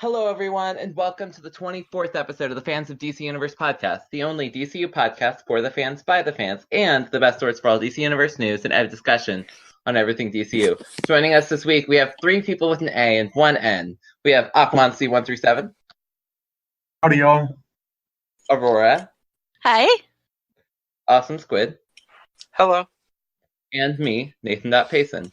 Hello, everyone, and welcome to the 24th episode of the Fans of DC Universe podcast, the only DCU podcast for the fans, by the fans, and the best source for all DC Universe news and a discussion on everything DCU. Joining us this week, we have 3 people with an A and 1 N. We have Aquaman C137. Howdy, y'all. Aurora. Hi. Awesome Squid. Hello. And me, Nathan.Payson.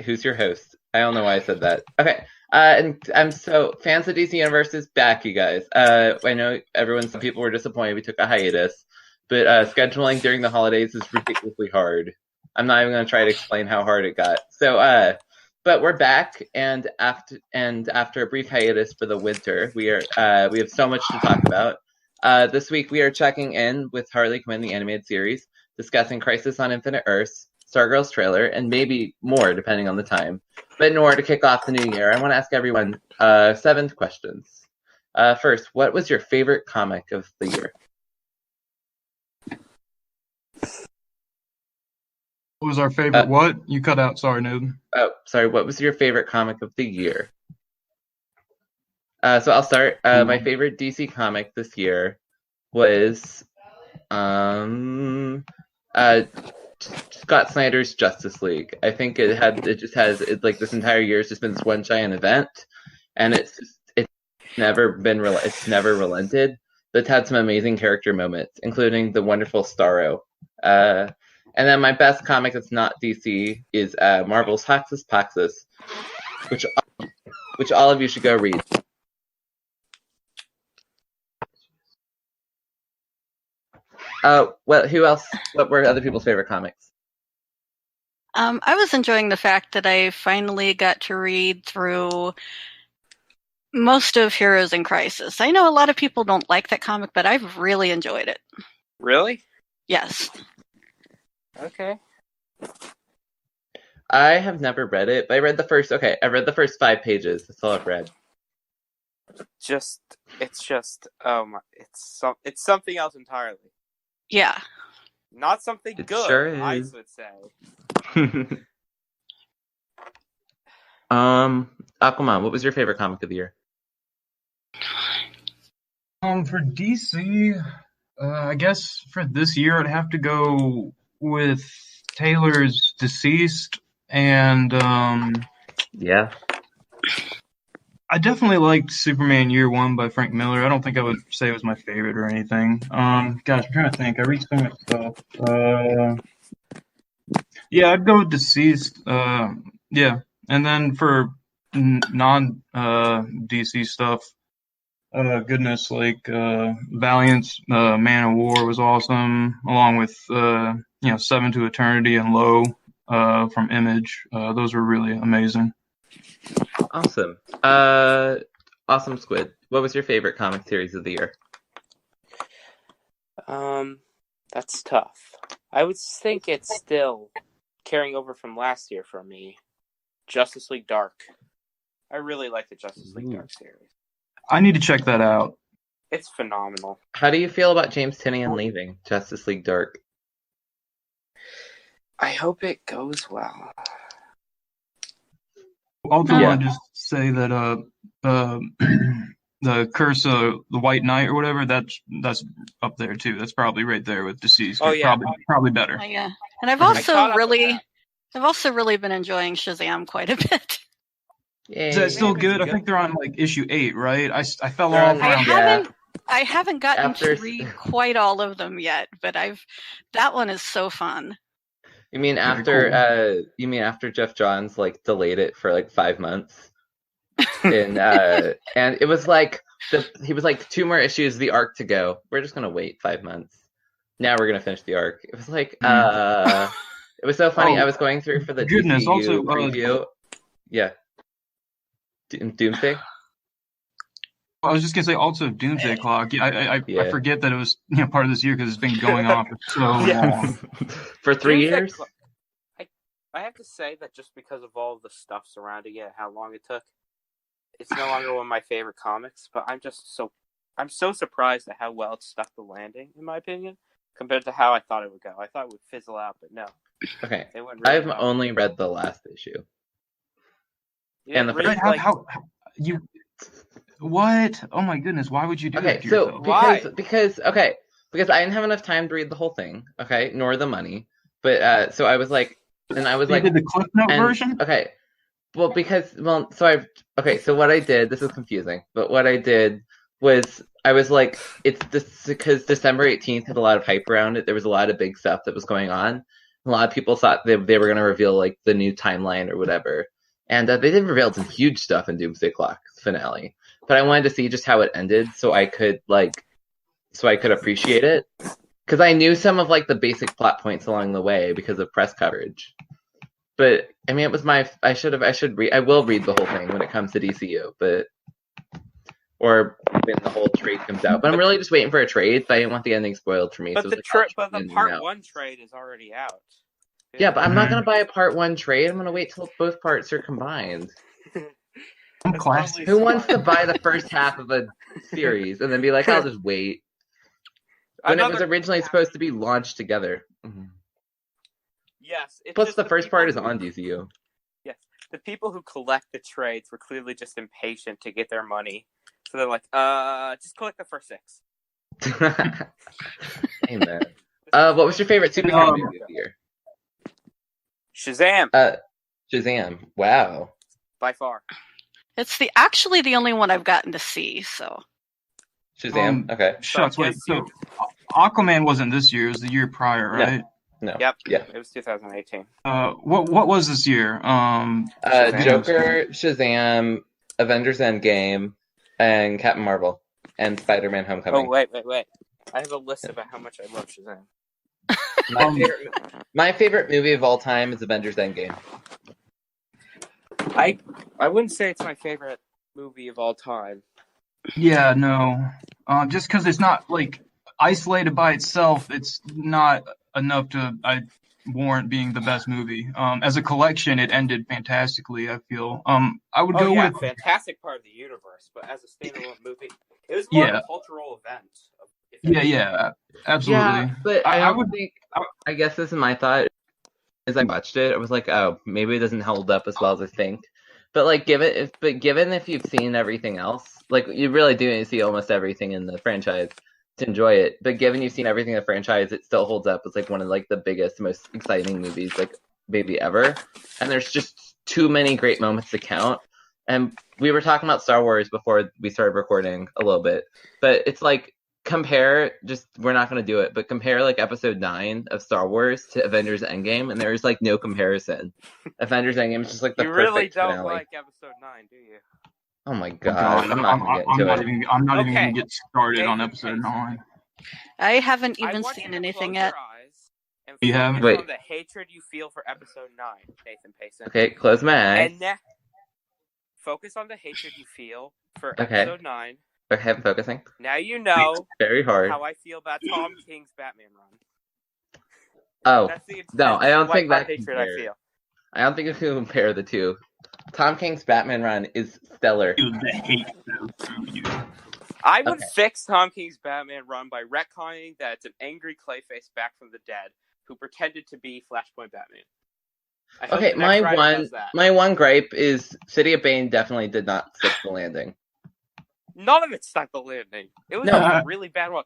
Who's your host? I don't know why I said that. Okay. And I'm so Fans of DC Universe is back, you guys. I know some people were disappointed we took a hiatus, but scheduling during the holidays is ridiculously hard. I'm not even going to try to explain how hard it got. So, but we're back, and after a brief hiatus for the winter, we have so much to talk about. This week we are checking in with Harley Quinn, the animated series, discussing Crisis on Infinite Earths, Stargirl's trailer, and maybe more depending on the time. But in order to kick off the new year, I want to ask everyone 7 questions. First, what was your favorite comic of the year? What was our favorite what? You cut out, sorry, noob. Oh, sorry, what was your favorite comic of the year? So I'll start. My favorite DC comic this year was Scott Snyder's Justice League. I think this entire year has just been this one giant event, and it's never relented. But it's had some amazing character moments, including the wonderful Starro. And then my best comic that's not DC is Marvel's Hoxus Poxus, which all of you should go read. Who else? What were other people's favorite comics? I was enjoying the fact that I finally got to read through most of Heroes in Crisis. I know a lot of people don't like that comic, but I've really enjoyed it. Really? Yes. Okay. I have never read it, but I read the first 5 pages. That's all I've read. It's something else entirely. Yeah. Not something It good, sure is. I would say. Aquaman, what was your favorite comic of the year? For DC, I guess for this year I'd have to go with Taylor's Deceased, and Yeah. I definitely liked Superman Year One by Frank Miller. I don't think I would say it was my favorite or anything. I'm trying to think. I read so much stuff. Yeah, I'd go with Deceased. Yeah, and then for non DC stuff, goodness, like Valiant's Man of War was awesome, along with Seven to Eternity and Low from Image. Those were really amazing. Awesome. Awesome Squid. What was your favorite comic series of the year? That's tough. I would think it's still carrying over from last year for me. Justice League Dark. I really like the Justice League Dark series. I need to check that out. It's phenomenal. How do you feel about James Tynion leaving Justice League Dark? I hope it goes well. Also, I want to just say that the Curse of the White Knight or whatever, that's up there too. That's probably right there with Deceased. Oh, yeah. Probably better. Yeah. And I've also really been enjoying Shazam quite a bit. Yay. Is that still good? I think they're on like issue 8, right? I fell off. I haven't gotten to read quite all of them yet, but that one is so fun. You mean after Jeff Johns delayed it for 5 months, and it was he was 2 more issues of the arc to go. We're just gonna wait 5 months. Now we're gonna finish the arc. It was it was so funny. I was going through for the goodness. DCU Also, preview. Yeah, Doomsday. I was just gonna say also Doomsday Clock. I forget that it was part of this year because it's been going on for so long. For 3 years. I have to say that just because of all the stuff surrounding it, how long it took, it's no longer one of my favorite comics. But I'm so surprised at how well it stuck the landing, in my opinion, compared to how I thought it would go. I thought it would fizzle out, but no. Okay, it went really I've only read the last issue. And the how you What? Oh my goodness! Why would you do that Okay, to so yourself? Why? because I didn't have enough time to read the whole thing, okay, nor the money. But so I was like, and I was So you like, did the Cliff Note and version? okay, so what I did, this is confusing, but what I did was I was like, it's this because December 18th had a lot of hype around it. There was a lot of big stuff that was going on. A lot of people thought they were going to reveal like the new timeline or whatever, and they did reveal some huge stuff in Doomsday Clock's finale. But I wanted to see just how it ended, so I could appreciate it, because I knew some of like the basic plot points along the way because of press coverage. But I mean, it was I will read the whole thing when it comes to DCU, or when the whole trade comes out. But I'm really just waiting for a trade. But I didn't want the ending spoiled for me. But so the part 1 trade is already out. Yeah, but I'm not gonna buy a part 1 trade. I'm gonna wait till both parts are combined. Classic. Who wants to buy the first half of a series and then be like, I'll just wait? When it was originally supposed to be launched together. Mm-hmm. Yes. Plus, the first part is on DCU. Yes. The people who collect the trades were clearly just impatient to get their money. So they're like, just collect the first 6. Amen. What was your favorite superhero movie of the year? Shazam. Shazam. Wow. By far. It's actually the only one I've gotten to see, so. Shazam? Okay. Shucks, wait, so Aquaman wasn't this year, it was the year prior, right? No. Yep. Yeah. It was 2018. What was this year? Shazam. Joker, Shazam, Avengers Endgame, and Captain Marvel, and Spider-Man Homecoming. Oh, wait. I have a list about how much I love Shazam. My favorite movie of all time is Avengers Endgame. I wouldn't say it's my favorite movie of all time. Yeah, no. Just because it's not like isolated by itself, it's not enough to warrant being the best movie. As a collection, it ended fantastically. I feel. I would go with fantastic part of the universe, but as a standalone movie, it was more of a cultural event. Yeah, absolutely. Yeah, but I guess this is my thought. As I watched it, I was like, oh, maybe it doesn't hold up as well as I think. But like, given if you've seen everything else, like you really do need to see almost everything in the franchise to enjoy it. But given you've seen everything in the franchise, it still holds up as like one of like the biggest, most exciting movies like maybe ever. And there's just too many great moments to count. And we were talking about Star Wars before we started recording a little bit, but it's like we're not going to do it, but compare like episode 9 of Star Wars to Avengers Endgame, and there's like no comparison. Avengers Endgame is just like the perfect finale. You really don't like episode 9, do you? Oh my god, I'm not going to get into it. I'm not even going to get started on episode 9. I haven't even seen anything yet. You haven't? Wait. On the hatred you feel for episode 9, Nathan.Payson. Okay, close my eyes. And focus on the hatred you feel for episode 9. Okay, I'm focusing. Now you know very hard how I feel about Tom King's Batman run. Oh, That's the no, I don't think that hatred I feel. I don't think you can compare the two. Tom King's Batman run is stellar. I would fix Tom King's Batman run by retconning that it's an angry Clayface back from the dead who pretended to be Flashpoint Batman. Okay, my one gripe is City of Bane definitely did not stick the landing. None of it stuck the landing. It was a really bad one.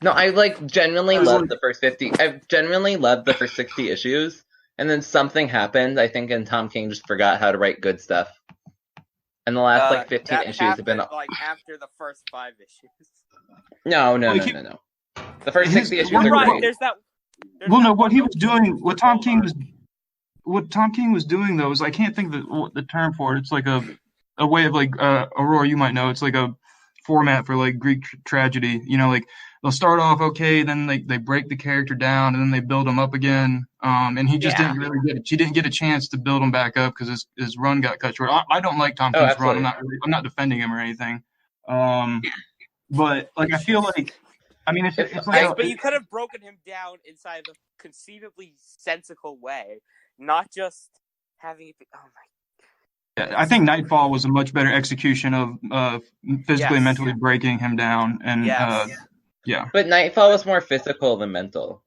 No, I genuinely loved the first 50. I genuinely loved the first 60 issues, and then something happened, I think, and Tom King just forgot how to write good stuff. And the last 15 issues have been after the first 5 issues. No. The first 60 issues are right. great. There's that. What he was doing, what Tom King was doing though is I can't think of the term for it. It's like a way of Aurora, you might know. It's like a format for Greek tragedy. They'll start off okay, then they break the character down, and then they build him up again. And he just didn't really get a chance to build him back up because his run got cut short. I don't like Tom King's run. I'm not defending him or anything. But I feel like, I mean, it's but you could have broken him down inside of a conceivably sensical way, not just having it be, oh my. I think Nightfall was a much better execution of physically and mentally breaking him down. And yeah. But Nightfall was more physical than mental.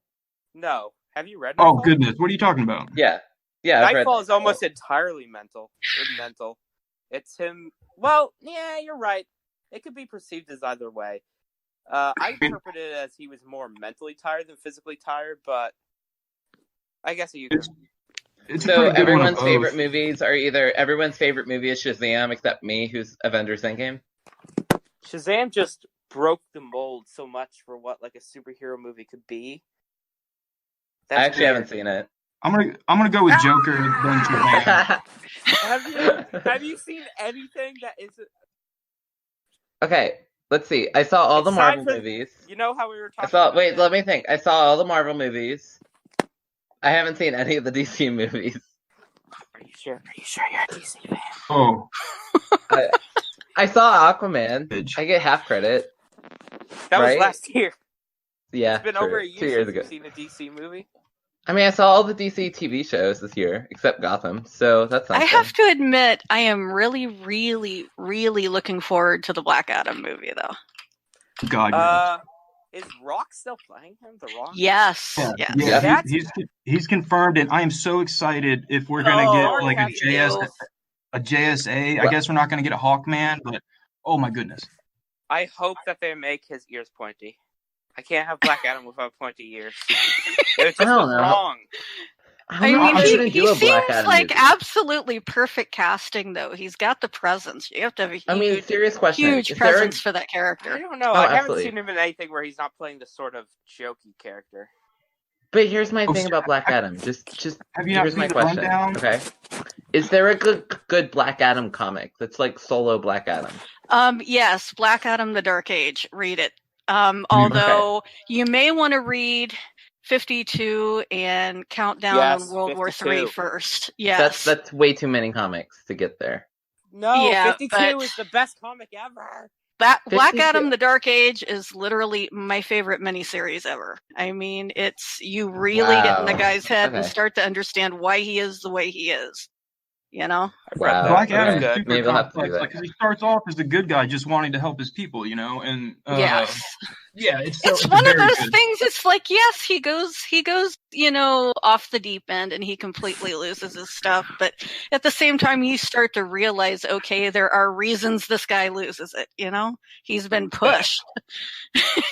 No. Have you read Nightfall? Oh, goodness. What are you talking about? Yeah. Nightfall is almost entirely mental. It's him Well, yeah, you're right. It could be perceived as either way. I interpreted it as he was more mentally tired than physically tired, but I guess you could. It's a So pretty good one of everyone's favorite both. movies are either everyone's favorite movie is Shazam, except me, who's Avengers Endgame. Shazam just broke the mold so much for what like a superhero movie could be. I actually haven't seen it. I'm gonna go with Joker then Shazam. Have you seen anything that isn't? Okay, let's see. I saw all the Aside Marvel from- movies. You know how we were talking about Wait, that? let me think. I saw all the Marvel movies. I haven't seen any of the DC movies. Are you sure you're a DC fan? Oh, I saw Aquaman. Bitch. I get half credit. That was Right? last year. Yeah, It's been true. over a year 2 years since ago. you've seen a DC movie. I mean, I saw all the DC TV shows this year, except Gotham, so that's something. I have to admit, I am really, really, really looking forward to the Black Adam movie, though. God, yes. Is Rock still playing him? The Rock? Yes. Yeah, Yes. yeah, That's- he's confirmed, and I am so excited if we're gonna Oh, get Lord like have you. a JSA. I Well- guess we're not gonna get a Hawkman, but oh my goodness. I hope that they make his ears pointy. I can't have Black Adam without pointy ears. It just don't was know. wrong. I don't know mean, if they he shouldn't do a Black seems Adam like movie. absolutely perfect casting, though. He's got the presence. You have to have a huge, I mean, serious question. huge Is there a- presence for that I character. don't know. Oh, I haven't absolutely. seen him in anything where he's not playing the sort of jokey character. But here's my Oh, thing so- about Black Adam. Just Have you not here's my seen the question. rundown? Okay, is there a good Black Adam comic that's like solo Black Adam? Yes, Black Adam: The Dark Age. Read it. Although you may want to read 52 and Countdown Yes, on World War 52. III first. Yes. That's way too many comics to get there. No, Yeah, 52 but- is the best comic ever. Black 52. Adam: The Dark Age is literally my favorite miniseries ever. I mean, you really get in the Wow. guy's head and Okay. start to understand why he is the way he is. You know? I've read Wow. that. Black okay. Adam is Good. super Maybe I'll have to do complex. that. Like, 'cause he starts off as a good guy, just wanting to help his people, you know, and Yes. yeah, it's It's one of very those good. things. It's like, yes, he goes, off the deep end and he completely loses his stuff. But at the same time, you start to realize, okay, there are reasons this guy loses it. You know, he's been pushed.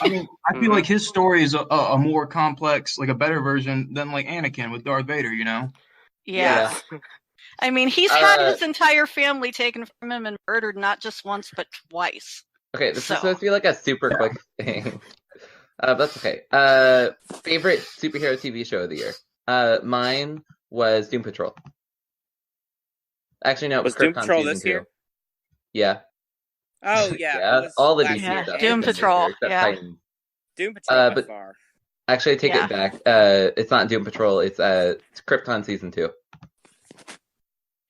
I mean, I feel like his story is a more complex, like a better version than like Anakin with Darth Vader, you know. Yeah. Yeah. I mean, he's had his entire family taken from him and murdered not just once, but twice. Okay, this So- is supposed to be like a super quick thing. That's okay. Favorite superhero TV show of the year? Mine was Doom Patrol. Actually, no, it was Was Doom Krypton Patrol season this 2. year? Yeah. Oh, yeah. Yeah, it was all the last DC Yeah, year. stuff. Doom has been this Patrol, year, except yeah. Titans. Doom Patrol by but- far. Actually, I take Yeah. it back. It's not Doom Patrol. It's Krypton season 2.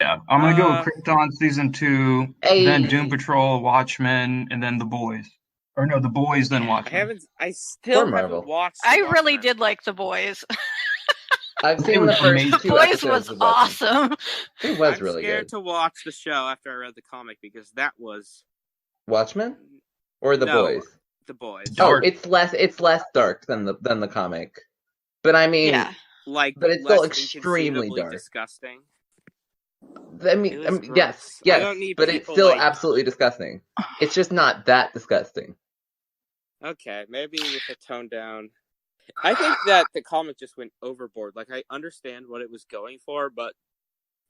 Yeah, I'm gonna go with Krypton season 2, Hey. then Doom Patrol, Watchmen, and then The Boys. Or no, The Boys, then Watchmen. I still Or Marvel. haven't watched I Watchmen. really did like The Boys. I've It seen the was first amazing. The 2 Boys episodes was of Watchmen. awesome. It was I'm really scared good. to watch the show after I read the comic because that was Watchmen or The No. Boys? The Boys. Dark. Oh, it's less dark than the comic. But I mean, Yeah. Like, But it's still less extremely inconceivably dark. disgusting. I It mean, was yes, gross. I don't need but it's people, still like- absolutely disgusting. It's just not that disgusting. Okay, maybe with a tone down. I think that the comic just went overboard. Like, I understand what it was going for, but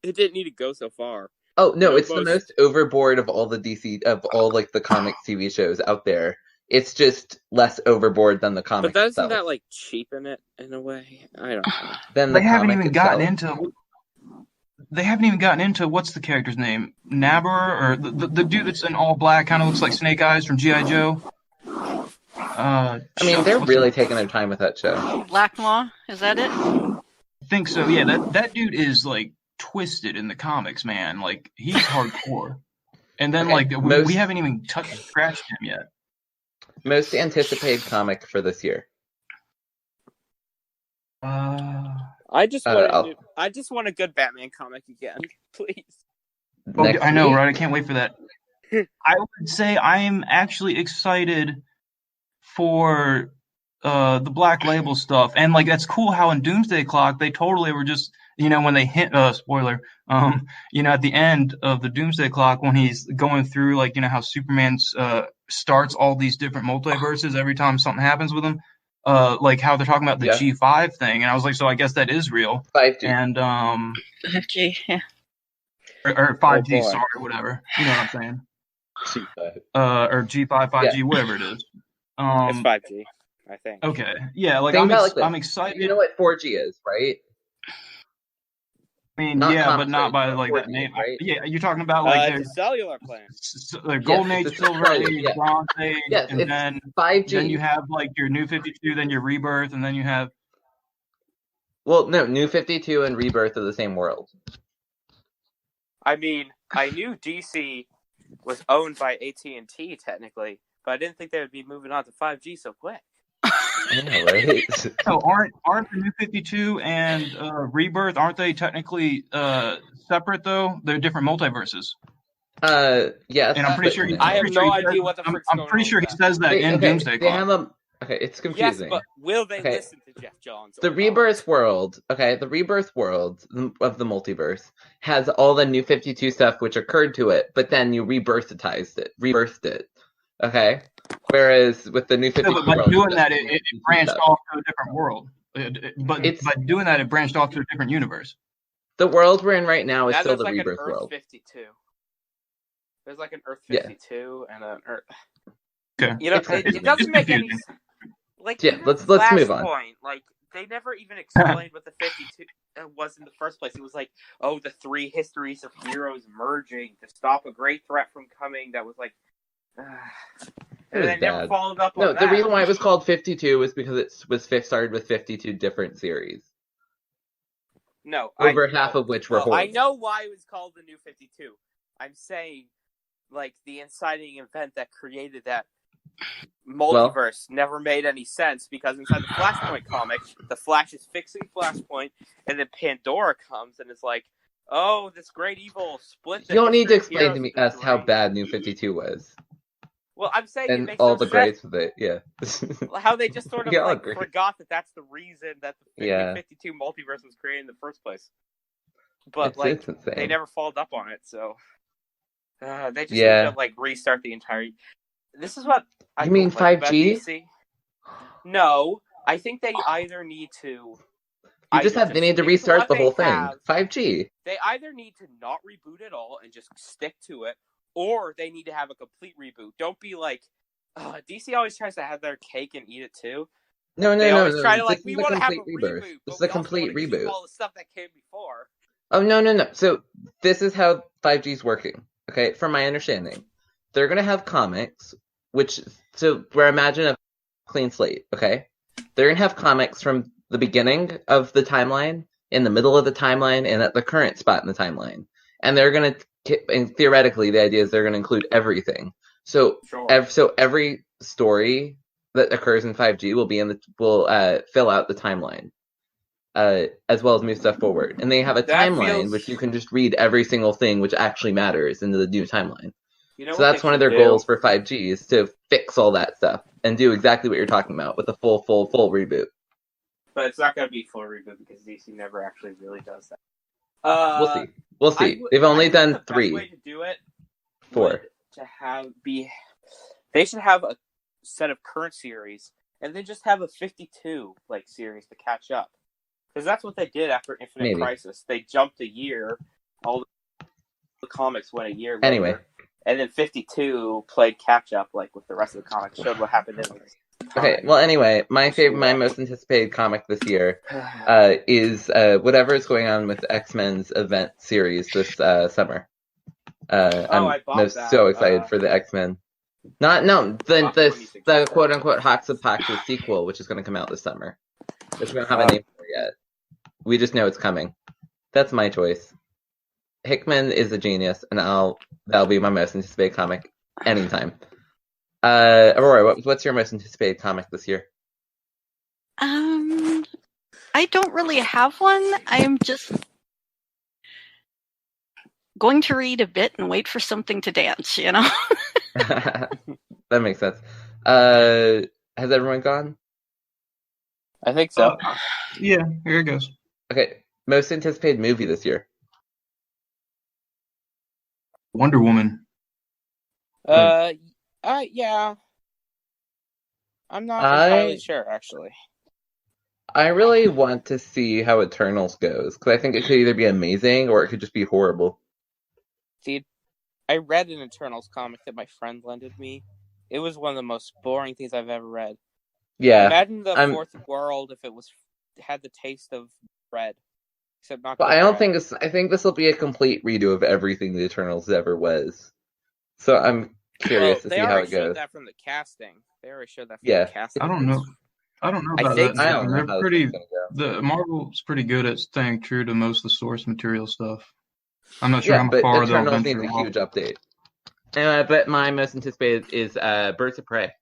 it didn't need to go so far. Oh no, No, it's the most- most overboard of all the DC of all like the comic TV shows out there. It's just less overboard than the comic But doesn't itself. that, like, cheapen it in a way? I don't know. Than the They haven't comic even gotten itself. into. They haven't even gotten into what's the character's name? Nabber, or the dude that's in all black, kind of looks like Snake Eyes from G.I. Joe. I mean, they're what's really his- taking their time with that show. Black Maw, is that it? I think so. Yeah, that dude is like twisted in the comics, man. Like he's hardcore. And then Okay, like most- we haven't even scratched him yet. Most anticipated comic for this year. I just I'll- want a good Batman comic again, please. Next I know, week. right? I can't wait for that. I would say I am actually excited for the Black Label stuff, and like that's cool how in Doomsday Clock they totally were just when they hint, spoiler, at the end of the Doomsday Clock, when he's going through, like, how Superman starts all these different multiverses every time something happens with him, like how they're talking about the G5 thing, and I was like, so I guess that is real. 5G. And 5G, yeah. Or 5G, sorry, whatever. You know what I'm saying? G5. Or G5, 5G, whatever it is. It's 5G, I think. Okay, yeah, like I'm excited. You know what 4G is, right? I mean, but not by like that name. Right? Yeah, you're talking about like the cellular plan. The Golden Age, Silver Age, Bronze Age, and then 5G. Then you have like your New 52, then your Rebirth, and then you have. Well, no, New 52 and Rebirth are the same world. I mean, I knew DC was owned by AT&T technically, but I didn't think they would be moving on to 5G so quick. I know, right? So aren't the New 52 and Rebirth, aren't they technically separate though? They're different multiverses. Yes. And I'm pretty sure. I have no idea what the frick's going on. I'm pretty sure he says that in Doomsday Clock. It's confusing. Yes, but will they listen to Jeff Johns? The Rebirth world, the Rebirth world of the multiverse has all the New 52 stuff which occurred to it, but then you rebirthed it. Okay? Whereas with the New 52 but by world, doing that, it branched off to a different world. But by doing that, it branched off to a different universe. The world we're in right now is still the like Rebirth an Earth world. 52. There's like an Earth 52 and an Earth. Okay. It doesn't make any sense. Like, let's move on. Like, they never even explained what the 52 was in the first place. It was like, the three histories of heroes merging to stop a great threat from coming. That was like, and they never followed up on that. No, the reason why it was called 52 was because it was started with 52 different series. No, half of which were I know why it was called the New 52. I'm saying, like, the inciting event that created that multiverse never made any sense, because inside the Flashpoint comic, the Flash is fixing Flashpoint, and then Pandora comes and is like, "Oh, this great evil split." You don't need to explain to me how bad New 52 was. Well, I'm saying and it makes all no the sense. grades with it, yeah. How they just sort of forgot that that's the reason that the New 52 multiverse was created in the first place. But it's they never followed up on it, so they just need to restart the entire. This is what you mean 5G? No, I think they either need to. They need to restart the whole thing. 5G. They either need to not reboot at all and just stick to it, or they need to have a complete reboot. Don't be like, DC always tries to have their cake and eat it too. No. Try to we want to have a reboot. This is a complete reboot. All the stuff that came before. Oh no. So this is how 5G is working. Okay, from my understanding, they're gonna have comics, where imagine a clean slate. Okay, they're gonna have comics from the beginning of the timeline, in the middle of the timeline, and at the current spot in the timeline. And they're gonna, and theoretically, the idea is they're gonna include everything. So, every story that occurs in 5G will fill out the timeline, as well as move stuff forward. And they have a timeline which you can just read every single thing which actually matters into the new timeline. So that's one of their goals for 5G, is to fix all that stuff and do exactly what you're talking about with a full reboot. But it's not going to be full reboot because DC never actually really does that. We'll see. They've only done 3. The best way to do it 4. They should have a set of current series and then just have a 52 series to catch up. Because that's what they did after Infinite Crisis. They jumped a year. All the comics went a year later. Anyway. And then 52 played catch up with the rest of the comics, showed what happened in the time. Okay, well anyway, my most anticipated comic this year is whatever is going on with X-Men's event series this summer. I'm so excited for the X-Men. The quote unquote Hawks of Pax's sequel, which is going to come out this summer. Which we don't have a name for yet. We just know it's coming. That's my choice. Hickman is a genius, and that'll be my most anticipated comic anytime. Aurora, what's your most anticipated comic this year? I don't really have one. I am just going to read a bit and wait for something to dance, That makes sense. Has everyone gone? I think so. Yeah, here it goes. Okay, most anticipated movie this year? Wonder Woman. Yeah. I'm not entirely sure, actually. I really want to see how Eternals goes, because I think it could either be amazing or it could just be horrible. See, I read an Eternals comic that my friend lended me. It was one of the most boring things I've ever read. Yeah. Imagine the fourth world if it had the taste of bread, except not. But I don't think I think this will be a complete redo of everything the Eternals ever was. So I'm curious to see how it goes. They already showed that from the casting. The casting. I don't know about that. I don't know how pretty. The Marvel's pretty good at staying true to most of the source material stuff. I'm not sure how far they'll venture. Eternals needs a huge update. But my most anticipated is Birds of Prey.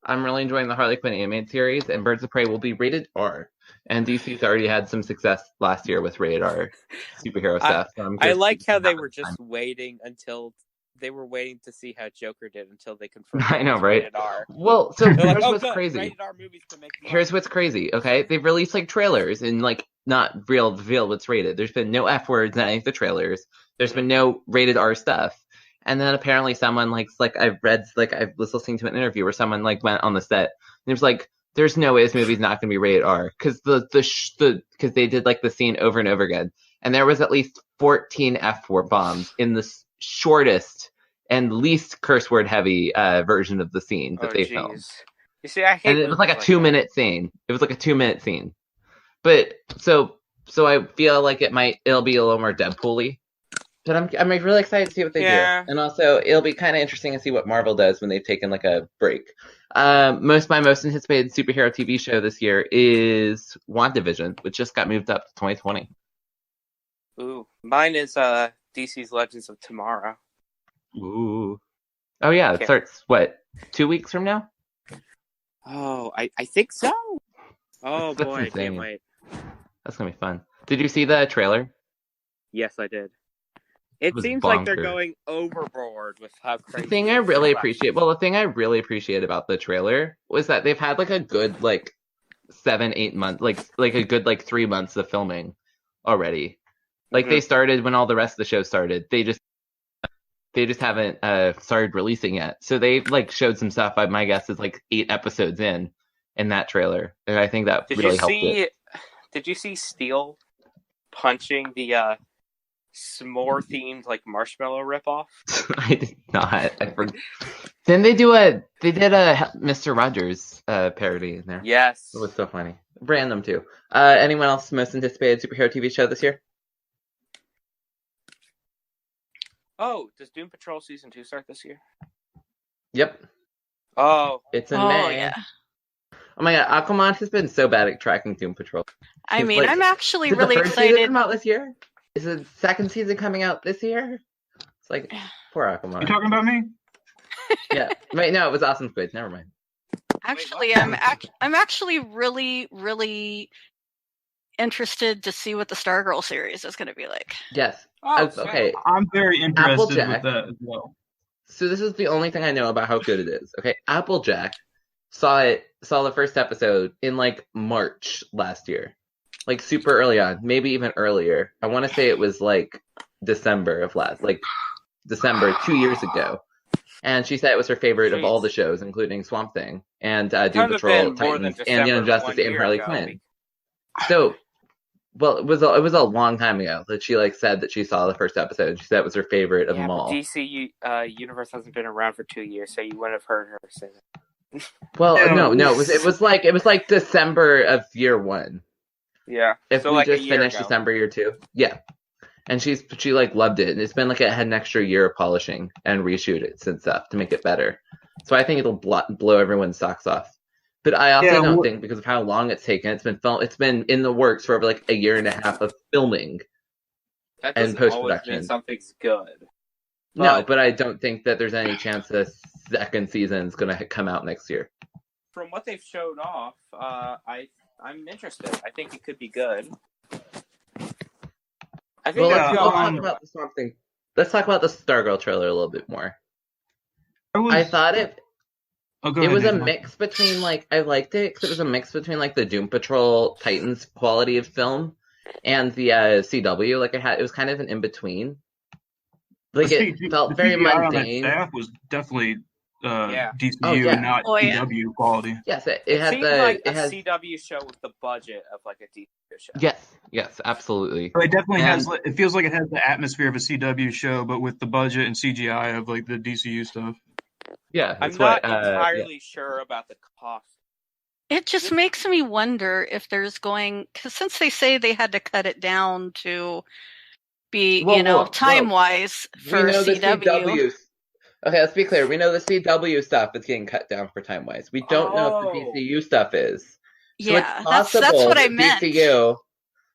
I'm really enjoying the Harley Quinn animated series, and Birds of Prey will be rated R. And DC's already had some success last year with rated R superhero stuff. So I like how they were just waiting until they were waiting to see how Joker did until they confirmed. I know, right? Rated R. Well, so here's what's crazy. Rated R movies can make money. Here's what's crazy. Okay, they've released like trailers and like not revealed what's rated. There's been no F words in any of the trailers. There's been no rated R stuff. And then apparently someone I was listening to an interview where someone like went on the set and it was like, there's no way this movie's not going to be rated R because because they did like the scene over and over again, and there was at least 14 F-word bombs in the shortest and least curse word heavy version of the scene that they filmed. You see, I hate. And it was like a 2-minute scene. It was like a 2-minute scene, but so I feel like it'll be a little more Deadpool-y. But I'm really excited to see what they do. And also, it'll be kind of interesting to see what Marvel does when they've taken like a break. My most anticipated superhero TV show this year is WandaVision, which just got moved up to 2020. Ooh, mine is DC's Legends of Tomorrow. Ooh. Oh yeah, it starts, 2 weeks from now? Oh, I think so. Oh boy, I can't wait. That's going to be fun. Did you see the trailer? Yes, I did. It seems like they're going overboard with how crazy. The thing I really appreciate about the trailer was that they've had like a good 7-8 months, like a good 3 months of filming already. Like they started when all the rest of the show started. They just haven't started releasing yet. So they showed some stuff. My guess is 8 episodes in that trailer, and I think that really helped it. Did you see Steel punching the s'more themed marshmallow ripoff? I did not. Then they did a Mr. Rogers parody in there. Yes. It was so funny. Random too. Anyone else most anticipated superhero TV show this year? Oh, does Doom Patrol Season 2 start this year? Yep. Oh. It's in May. Yeah. Oh my god, Aquaman has been so bad at tracking Doom Patrol. I mean, I'm actually really excited. Did the first season come out this year? Is the second season coming out this year? It's poor Aquaman. You talking about me? Yeah. Wait, no, it was Awesome Squid. Never mind. Actually, I'm actually really, really interested to see what the Stargirl series is going to be like. Yes. Oh, okay. I'm very interested with that as well. So this is the only thing I know about how good it is. Okay, Applejack saw the first episode in March last year. Super early on, maybe even earlier. I want to say it was December of December 2 years ago. And she said it was her favorite of all the shows, including Swamp Thing and Doom Patrol, Titans, and Young Justice and Harley Quinn. So, well, it was a long time ago that she said that she saw the first episode. She said it was her favorite of them all. DC universe hasn't been around for 2 years, so you wouldn't have heard her say that. Well, no, it was December of year one. Yeah. If we just finished December year 2. Yeah. And she loved it. And it's been it had an extra year of polishing and reshoot it since to make it better. So I think it'll blow everyone's socks off. But I also don't think, because of how long it's taken, it's been in the works for over a year and a half of filming and post-production. Mean something's good. No, but I don't think that there's any chance the second season is going to come out next year. From what they've showed off, I'm interested. I think it could be good. I think let's talk about the Swamp Thing. Let's talk about the Stargirl trailer a little bit more. I thought it was a mix between I liked it because it was a mix between the Doom Patrol Titans quality of film and the CW. Like it was kind of an in between. Like it felt very CGI on that mundane. staff was definitely DCU Oh, yeah. and not Oh, yeah. CW quality. Yes, it It had seems like it a has CW show with the budget of like a DCU show. yes, absolutely. But it definitely And- has. It feels like it has the atmosphere of a CW show, but with the budget and CGI of like the DCU stuff. Yeah, I'm that's not what, entirely sure about the cost. It just makes me wonder if there's going, because since they say they had to cut it down to be, time-wise for we know CW. the CW. Okay, let's be clear. We know the CW stuff is getting cut down for time-wise. We don't know if the DCU stuff is. So Yeah, it's possible that's what I that meant. DCU.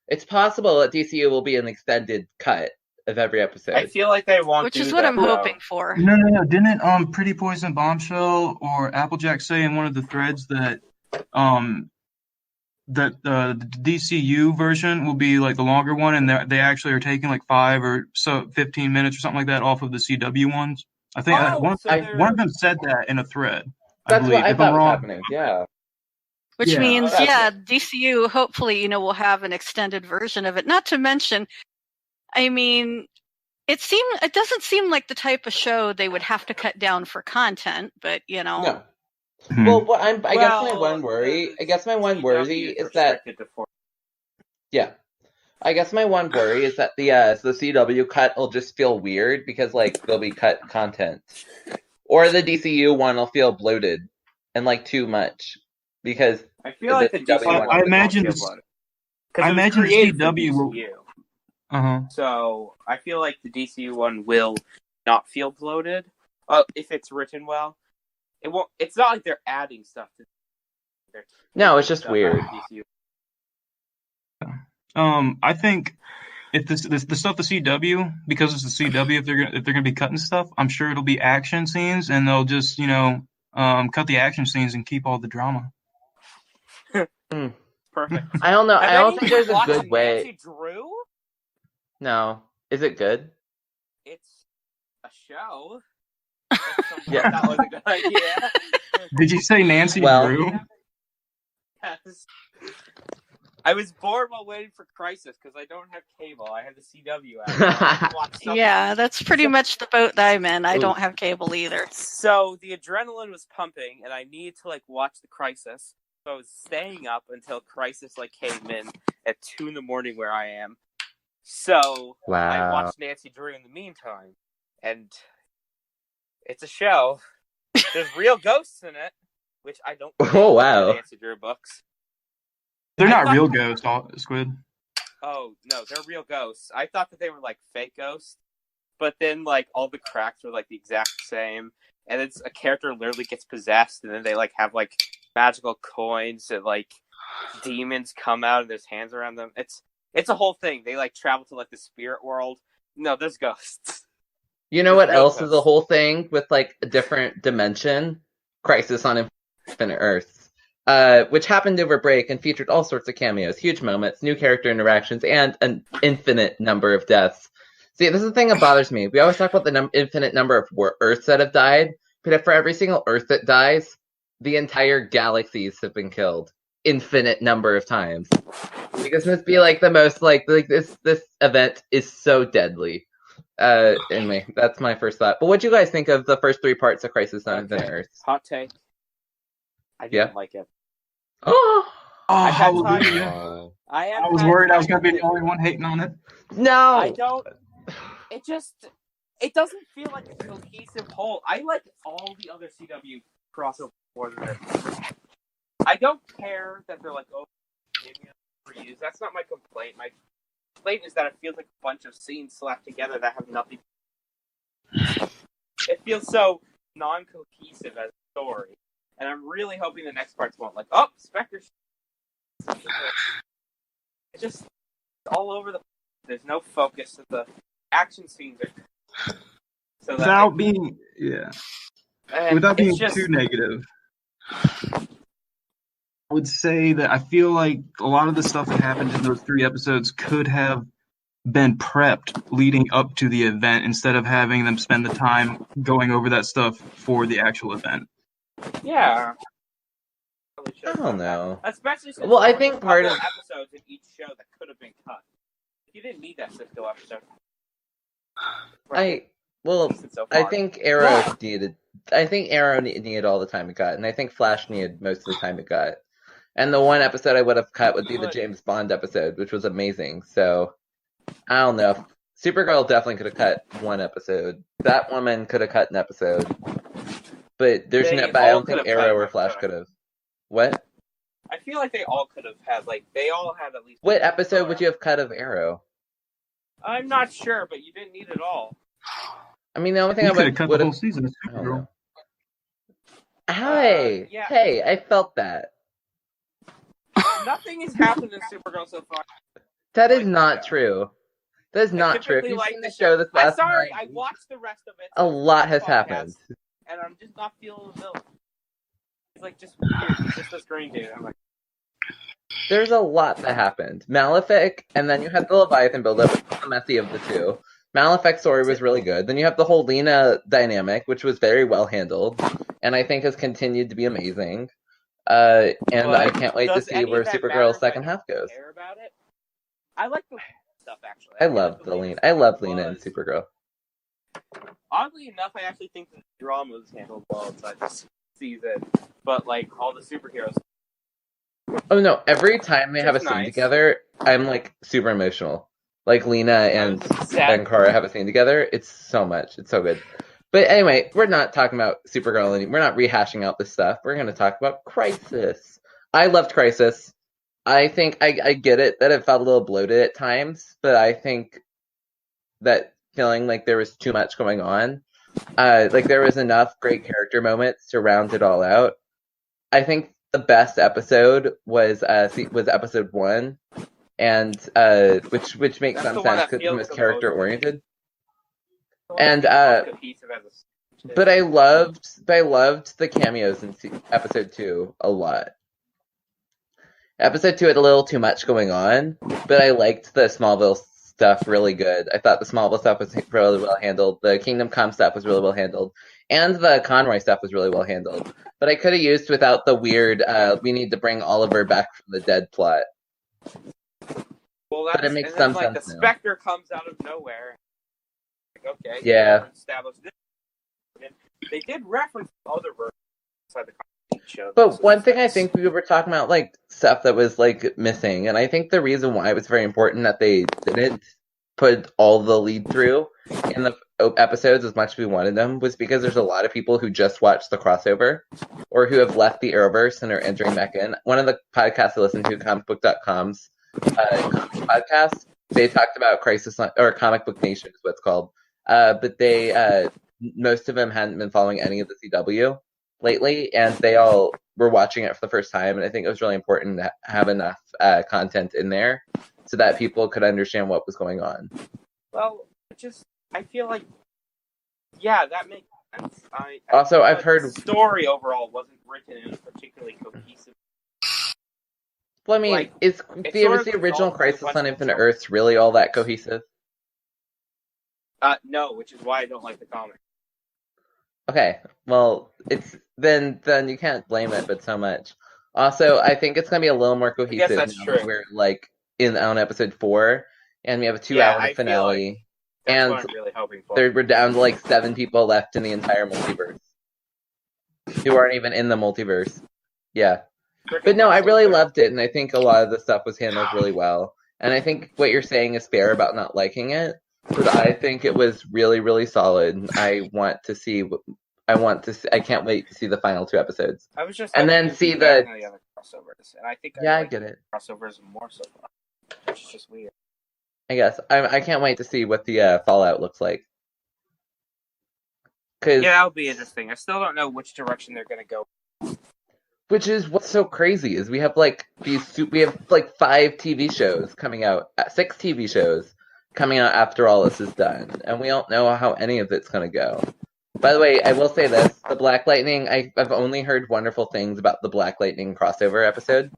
It's possible that DCU will be an extended cut of every episode. I feel like they won't Which do is what that, I'm though. hoping for. No. Didn't Pretty Poison Bombshell or Applejack say in one of the threads that the DCU version will be like the longer one, and they actually are taking like 5 or 15 minutes or something like that off of the CW ones? I think one of them said that in a thread. That's I believe. what I If thought I'm was wrong. happening. Yeah. Which means, that's DCU hopefully, will have an extended version of it. Not to mention, I mean, it doesn't seem like the type of show they would have to cut down for content, but No. Hmm. Well, I guess my one worry is that I guess my one worry is that the CW cut will just feel weird because like there'll be cut content, or the DCU one will feel bloated and like too much because I feel like the DCU one. I imagine CW will. So I feel like the DCU one will not feel bloated if it's written well. It won't. It's not like they're adding stuff to. No, it's just weird. I think if the stuff the CW, because it's the CW, if they're gonna be cutting stuff, I'm sure it'll be action scenes, and they'll just cut the action scenes and keep all the drama. Perfect. I don't know. I don't think there's a good way. Nancy Drew? No, is it good? It's a show. Yeah. That was a good idea. Did you say Nancy Drew? Yes. I was bored while waiting for Crisis because I don't have cable. I have the CW app. Yeah, that's pretty much the boat that I'm in. I don't have cable either. So the adrenaline was pumping, and I needed to watch the Crisis. So I was staying up until Crisis came in at 2 a.m. where I am. So I watched Nancy Drew in the meantime, and it's a show. There's real ghosts in it, which I don't. Oh wow! Nancy Drew books. They're not real ghosts, Squid. Oh no, they're real ghosts. I thought that they were fake ghosts, but then all the cracks were the exact same, and it's a character literally gets possessed, and then they have magical coins and demons come out and there's hands around them. It's a whole thing. They travel to the spirit world. No, there's ghosts. You know what else is a whole thing with a different dimension? Crisis on Infinite Earths. Which happened over break and featured all sorts of cameos, huge moments, new character interactions, and an infinite number of deaths. See, this is the thing that bothers me. We always talk about the infinite number of Earths that have died, but if for every single Earth that dies, the entire galaxies have been killed infinite number of times. Because this be the most this event is so deadly. Anyway, that's my first thought. But what do you guys think of the first 3 parts of Crisis on Infinite Earths? Hot take. I didn't like it. Hallelujah. I was worried I was going to be the only one hating on it. No! I don't. It doesn't feel like a cohesive whole. I like all the other CW crossover more than this. I don't care that they're reused. That's not my complaint. My complaint is that it feels like a bunch of scenes slapped together that have nothing. It feels so non-cohesive as a story. And I'm really hoping the next parts won't Spectre. It's just all over the. There's no focus. The action scenes are. Without being too negative, I would say that I feel like a lot of the stuff that happened in those 3 episodes could have been prepped leading up to the event instead of having them spend the time going over that stuff for the actual event. Yeah. I don't know. Especially since Well, I there think were part a of couple episodes in each show that could have been cut. You didn't need that Cisco episode. I think Arrow needed. I think Arrow needed all the time it got, and I think Flash needed most of the time it got. And the one episode I would have cut would be the James Bond episode, which was amazing. So I don't know. Supergirl definitely could have cut one episode. That woman could have cut an episode. But there's no. But I don't think Arrow or Flash could have. What? I feel like they all could have had they all had at least. What episode would you have cut of Arrow? I'm not sure, but you didn't need it all. I mean, the only thing You I could would have cut the whole season of I don't Supergirl. know. Hey, yeah. hey, I felt that. Nothing has happened in Supergirl so far. That is not true. That is not true. If typically you've like seen the the show this I'm last sorry, night, I watched the rest of it. a lot has happened. And I'm just not feeling the villain. He's like just weird. He's just this green dude. I'm like, There's a lot that happened. Malefic, and then you had the Leviathan build-up, which was the messy of the two. Malefic's story was really good. Then you have the whole Lena dynamic, which was very well handled, and I think has continued to be amazing. And I can't wait to see where Supergirl's second half goes. Care about it? I like the stuff actually. I love the Lena. I love Lena and Supergirl. Oddly enough, I actually think the drama was handled well inside this season, but like all the superheroes. Oh no! Every time they have a scene together, I'm like super emotional. Like Lena and Kara have a scene together. It's so much. It's so good. But anyway, we're not talking about Supergirl anymore. We're not rehashing out this stuff. We're going to talk about Crisis. I loved Crisis. I think I get it that it felt a little bloated at times, but I think that feeling like there was too much going on, like there was enough great character moments to round it all out. I think the best episode was episode 1, and which makes some sense because it was character oriented. And but I loved the cameos in episode 2 a lot. Episode 2 had a little too much going on, but I liked the Smallville stuff really good. I thought the Smallville stuff was really well handled. The Kingdom Come stuff was really well handled. And the Conroy stuff was really well handled. But I could have used without the weird, we need to bring Oliver back from the dead plot. Well, but it makes some sense the Spectre comes out of nowhere. Like, okay. Yeah. Established this. And they did reference other versions inside the show. But one thing I think we were talking about, like, stuff that was, like, missing, and I think the reason why it was very important that they didn't put all the lead through in the episodes as much as we wanted them was because there's a lot of people who just watched the crossover or who have left the Arrowverse and are entering back in. One of the podcasts I listened to, comicbook.com's podcast, they talked about Crisis or Comic Book Nation is what it's called. But they, most of them hadn't been following any of the CW lately, and they all were watching it for the first time, and I think it was really important to have enough content in there so that people could understand what was going on. Well, I feel like, yeah, that makes sense. I've heard the story overall wasn't written in a particularly cohesive. Well, I mean, is the original Crisis on Infinite Earths really all that cohesive? No, which is why I don't like the comic. Okay, well, it's then you can't blame it, but so much. Also, I think it's gonna be a little more cohesive. I guess that's true. We're like on episode 4, and we have a 2-hour finale, that's what I'm really hoping for. We're down to like 7 people left in the entire multiverse who aren't even in the multiverse. Yeah, but no, I really loved it, and I think a lot of the stuff was handled really well. And I think what you're saying is fair about not liking it. But I think it was really, really solid. I can't wait to see the final 2 episodes. I was just and then see the other crossovers, and I think I get it. Crossovers more so far, which is just weird. I guess I can't wait to see what the Fallout looks like. Yeah, that'll be interesting. I still don't know which direction they're gonna go. Which is what's so crazy is we have like 5 TV shows coming out, 6 TV shows coming out after all this is done, and we don't know how any of it's going to go. By the way, I will say this, the Black Lightning, I've only heard wonderful things about the Black Lightning crossover episode.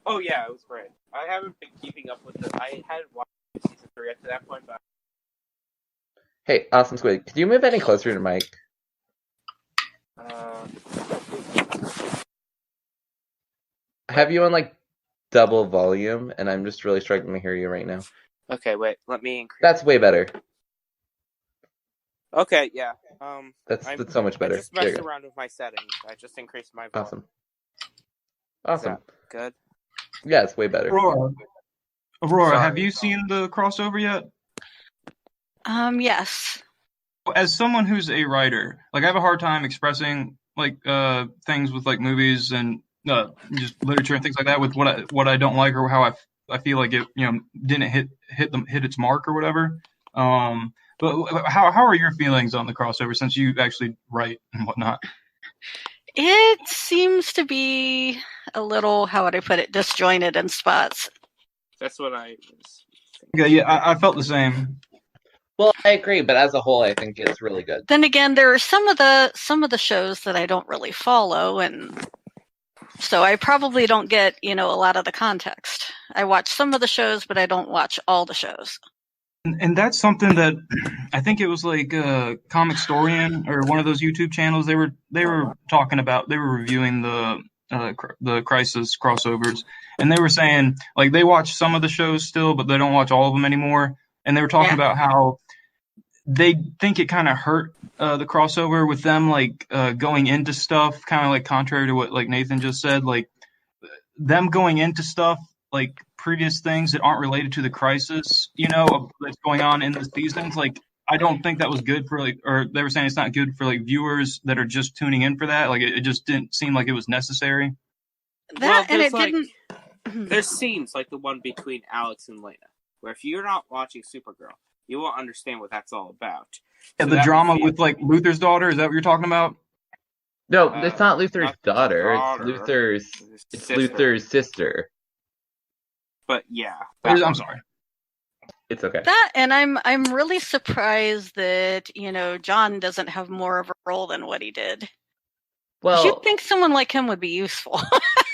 Oh yeah, it was great. I haven't been keeping up with it. I hadn't watched season 3 up to that point, but... Hey, Awesome Squid, could you move any closer to the mic? have you on like double volume, and I'm just really struggling to hear you right now. Okay, wait. Let me increase. That's way better. Okay, yeah. That's so much better. I just messed around with my settings. I just increased my volume. Awesome. Is that good? Yeah, it's way better. Aurora, have you seen the crossover yet? Yes. As someone who's a writer, like I have a hard time expressing like things with like movies and just literature and things like that with what I don't like or how I feel like it didn't hit its mark or whatever. But how are your feelings on the crossover since you actually write and whatnot? It seems to be a little, how would I put it, disjointed in spots. That's what I was thinking. Yeah, I felt the same. Well, I agree, but as a whole, I think it's really good. Then again, there are some of the shows that I don't really follow, and so I probably don't get a lot of the context. I watch some of the shows, but I don't watch all the shows. And that's something that I think it was like Comic Storian or one of those YouTube channels. They were talking about. They were reviewing the Crisis crossovers, and they were saying like they watch some of the shows still, but they don't watch all of them anymore. And they were talking about how they think it kind of hurt the crossover with them like going into stuff, kind of like contrary to what like Nathan just said, like them going into stuff like previous things that aren't related to the Crisis, that's going on in the seasons. Like, I don't think that was good for like, or they were saying it's not good for like viewers that are just tuning in for that. Like, it just didn't seem like it was necessary. There's scenes like the one between Alex and Lena, where if you're not watching Supergirl, you won't understand what that's all about. Yeah, so the drama with like Luther's daughter, is that what you're talking about? No, it's not Luther's daughter. It's Luther's sister. But yeah, I'm sorry. It's okay. That, and I'm really surprised that John doesn't have more of a role than what he did. Well, you'd think someone like him would be useful.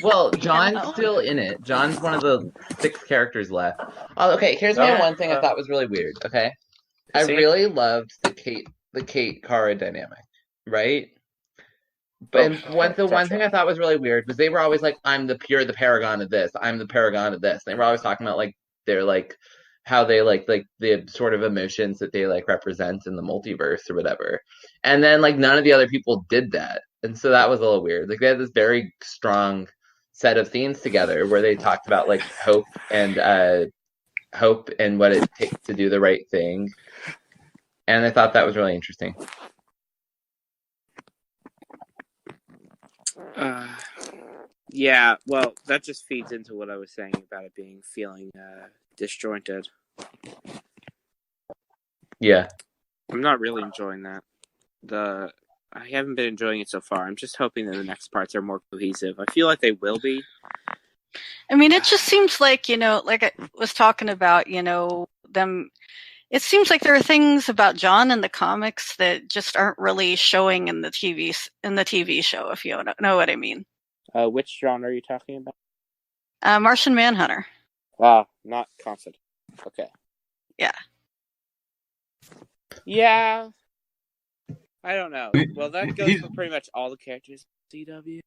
Well, John's still in it. John's one of the 6 characters left. Oh, okay, here's one thing I thought was really weird. Okay, I really loved the Kate Kara dynamic, right? But the one thing I thought was really weird was they were always like, "I'm the paragon of this. I'm the paragon of this." And they were always talking about like they're like how they like the sort of emotions that they like represent in the multiverse or whatever. And then like none of the other people did that, and so that was a little weird. Like they had this very strong set of scenes together where they talked about like hope and what it takes to do the right thing, and I thought that was really interesting. Yeah, well, that just feeds into what I was saying about it feeling disjointed. Yeah. I'm not really enjoying that. I haven't been enjoying it so far. I'm just hoping that the next parts are more cohesive. I feel like they will be. I mean, it just seems like, like I was talking about, them. It seems like there are things about John in the comics that just aren't really showing in the TV show, if you know what I mean. Which John are you talking about? Martian Manhunter. Not Constant. Okay. Yeah. Yeah. I don't know. Well, that goes for pretty much all the characters in CW.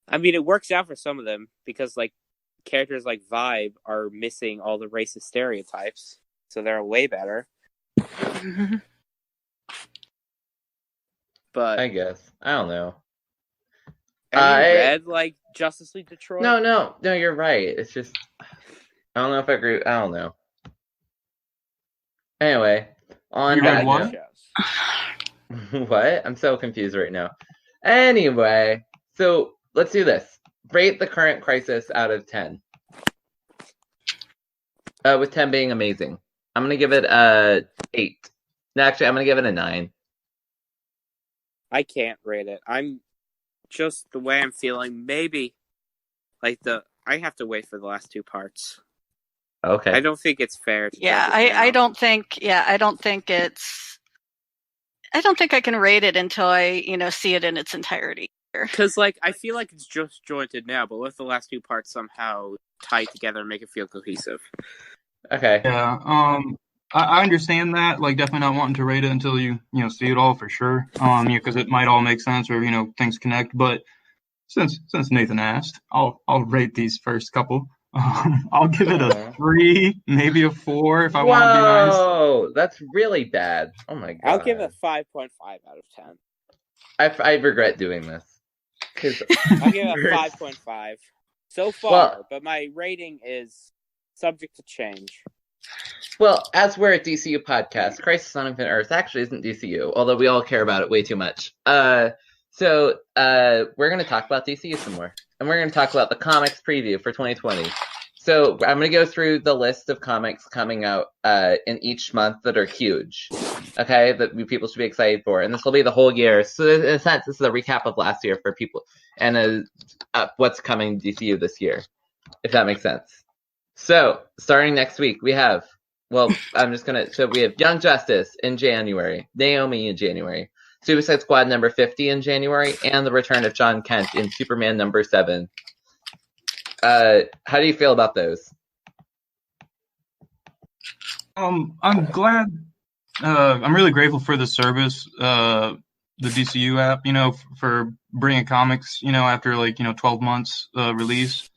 I mean, it works out for some of them because, like, characters like Vibe are missing all the racist stereotypes, so they're way better. But I guess I don't know. Have you read like Justice League Detroit? No, you're right. It's just I don't know if I agree. I don't know. Anyway, on that one. What? I'm so confused right now. Anyway, so let's do this. Rate the current Crisis out of 10. With 10 being amazing. I'm going to give it a 8. No, actually, I'm going to give it a 9. I can't rate it. I'm just the way I'm feeling. Maybe like I have to wait for the last 2 parts. Okay. I don't think it's fair. I don't think I can rate it until I, see it in its entirety. Because, like, I feel like it's just jointed now, but let the last 2 parts somehow tie together and make it feel cohesive. Okay. Yeah. I understand that, like, definitely not wanting to rate it until you see it all for sure. Because it might all make sense or things connect. But since Nathan asked, I'll rate these first couple. I'll give it a 3, maybe a 4 if I want to be nice. Whoa, that's really bad. Oh my god. I'll give it a 5.5 out of 10. I regret doing this. I'll give it a 5.5 so far, but my rating is subject to change. Well, as we're a DCU podcast, Crisis on Infinite Earths actually isn't DCU, although we all care about it way too much. So we're going to talk about DCU some more, and we're going to talk about the comics preview for 2020. So I'm going to go through the list of comics coming out in each month that are huge, okay, that people should be excited for, and this will be the whole year. So in a sense, this is a recap of last year for people, and what's coming DCU this year, if that makes sense. So starting next week, we have, we have Young Justice in January, Naomi in January, Suicide Squad number 50 in January, and the return of John Kent in Superman number 7. How do you feel about those? I'm glad. I'm really grateful for the service, the DCU app, for bringing comics, after 12 months release.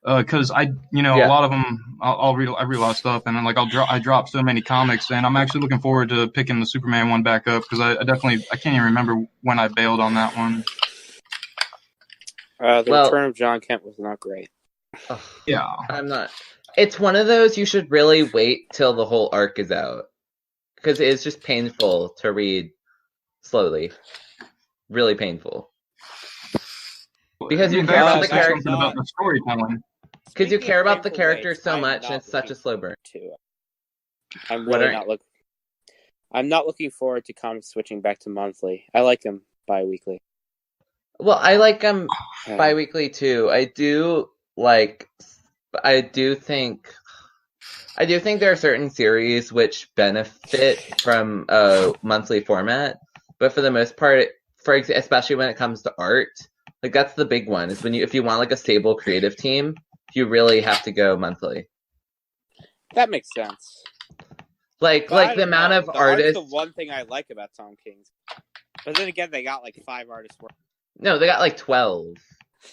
Because a lot of them, I read a lot of stuff, and then I drop so many comics, and I'm actually looking forward to picking the Superman one back up because I can't even remember when I bailed on that one. The return of John Kent was not great. Yeah, I'm not. It's one of those you should really wait till the whole arc is out because it is just painful to read slowly, really painful. Because you care about the character, about the storytelling. Because you care about the character so much, and it's such a slow burn. I'm really I'm not looking forward to comics switching back to monthly. I like them bi-weekly. Well, I like them bi-weekly too. I do think there are certain series which benefit from a monthly format, but for the most part, especially when it comes to art, that's the big one. Is if you want a stable creative team, you really have to go monthly. That makes sense. The amount of artists. That's the one thing I like about Tom King's. But then again, they got 5 artists working. No, they got 12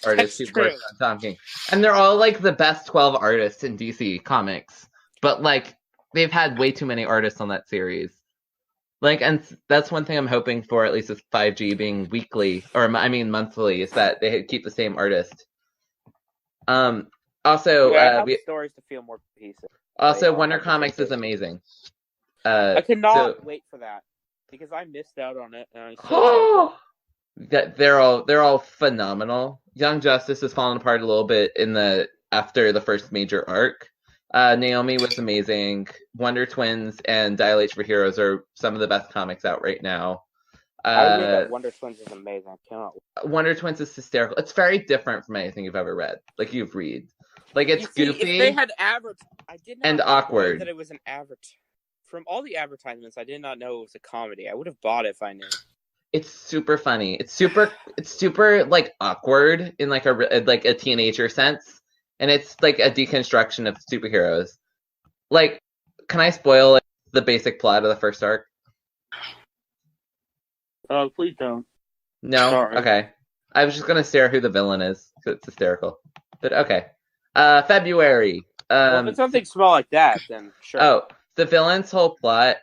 artists who worked on Tom King, and they're all the best 12 artists in DC Comics. But they've had way too many artists on that series. And that's one thing I'm hoping for, at least with 5G being weekly, monthly, is that they keep the same artist. Also, stories to feel more cohesive. Also, Wonder Comics is amazing. I cannot wait for that because I missed out on it. And they're all phenomenal. Young Justice has fallen apart a little bit after the first major arc. Naomi was amazing. Wonder Twins and Dial H for Heroes are some of the best comics out right now. I read that Wonder Twins is amazing. I cannot. Wonder Twins is hysterical. It's very different from anything you've ever read. You've read. It's goofy. If they had I did not and awkward. That it was an From all the advertisements, I did not know it was a comedy. I would have bought it if I knew. It's super funny. It's super awkward in a teenager sense, and it's a deconstruction of superheroes. Can I spoil the basic plot of the first arc? Oh, please don't. No? Sorry. Okay. I was just gonna stare who the villain is, because it's hysterical. But okay. February. If it's something small like that, then sure. Oh, the villain's whole plot.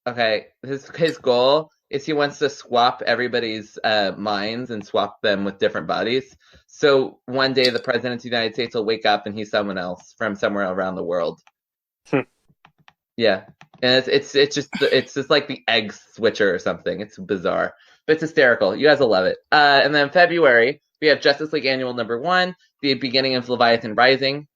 Okay, his goal is he wants to swap everybody's minds and swap them with different bodies. So one day the president of the United States will wake up and he's someone else from somewhere around the world. Yeah, and it's just like the egg switcher or something. It's bizarre, but it's hysterical. You guys will love it. And then February we have Justice League Annual #1, the beginning of Leviathan Rising,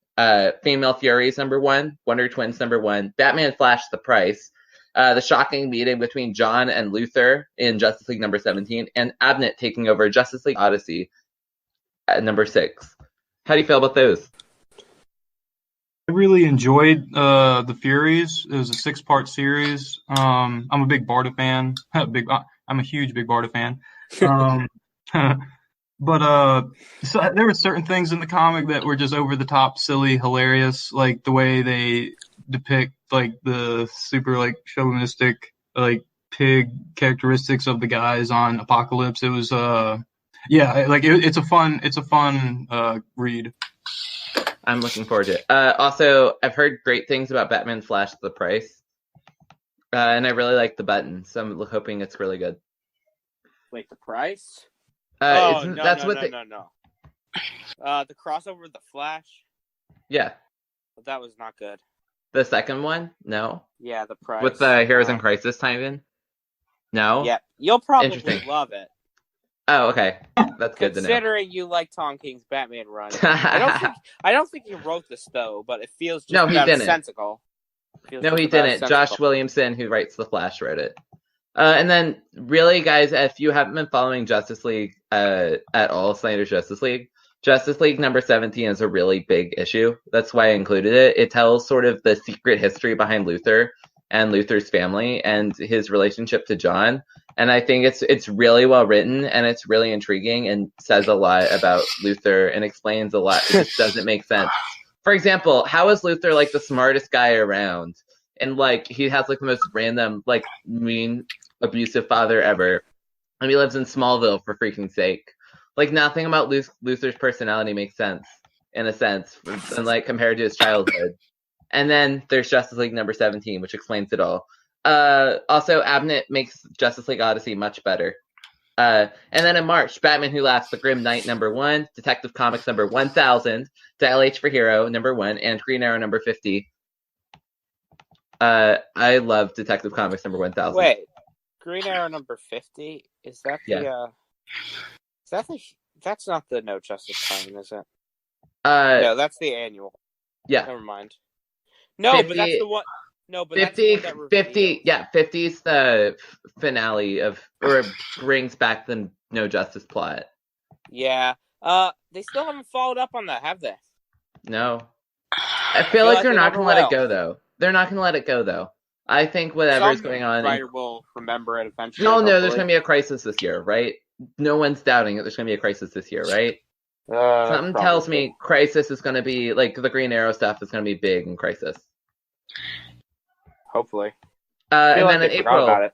Female Furies #1, Wonder Twins #1, Batman Flash the Price, the shocking meeting between John and Luthor in Justice League #17, and Abnett taking over Justice League Odyssey at #6. How do you feel about those? I really enjoyed the Furies. It was a 6-part series. I'm a big Barda fan. I'm a huge Big Barda fan. But so there were certain things in the comic that were just over the top, silly, hilarious, like the way they depict like the super like chauvinistic like pig characteristics of the guys on Apocalypse. It was it's a fun read. I'm looking forward to it. Also, I've heard great things about Batman Flash the Price. And I really like the button, so I'm hoping it's really good. Wait, the price? No. The crossover with the Flash? Yeah. That was not good. The second one? No. Yeah, the price. With the Heroes in Crisis time in? No? Yeah, you'll probably love it. Oh, okay. That's good to know. Considering you like Tom King's Batman run. I don't think he wrote this, though, but it feels just sensical. No, he didn't. Josh Williamson, who writes The Flash, wrote it. And then, really, guys, if you haven't been following Justice League at all, Snyder's Justice League number 17 is a really big issue. That's why I included it. It tells sort of the secret history behind Luthor and Luthor's family and his relationship to John. And I think it's really well written, and it's really intriguing and says a lot about Luthor and explains a lot. It just doesn't make sense. For example, how is Luthor like the smartest guy around? And like he has like the most random, like mean, abusive father ever. And he lives in Smallville for freaking sake. Like nothing about Luthor's personality makes sense, in a sense, and like compared to his childhood. And then there's Justice League number 17, which explains it all. Also, Abnett makes Justice League Odyssey much better. And then in March, Batman Who Laughs, The Grim Knight number 1, Detective Comics number 1000, to LH for Hero number 1, and Green Arrow number 50. I love Detective Comics number 1000. Wait, Green Arrow number 50? Is that the that's not the No Justice Time, is it? No, that's the annual. Yeah. Never mind. No, 50, but that's the one. No, but 50, that's the one that 50, yeah, 50 is the finale or brings back the No Justice plot. Yeah. They still haven't followed up on that, have they? No. I feel like they're not going to let it go, though. They're not going to let it go, though. I think whatever's going on... Some writer will remember it eventually. No, there's going to be a crisis this year, right? No one's doubting it. There's going to be a crisis this year, right? Something tells me Crisis is going to be, like, the Green Arrow stuff is going to be big in Crisis. Hopefully. And then in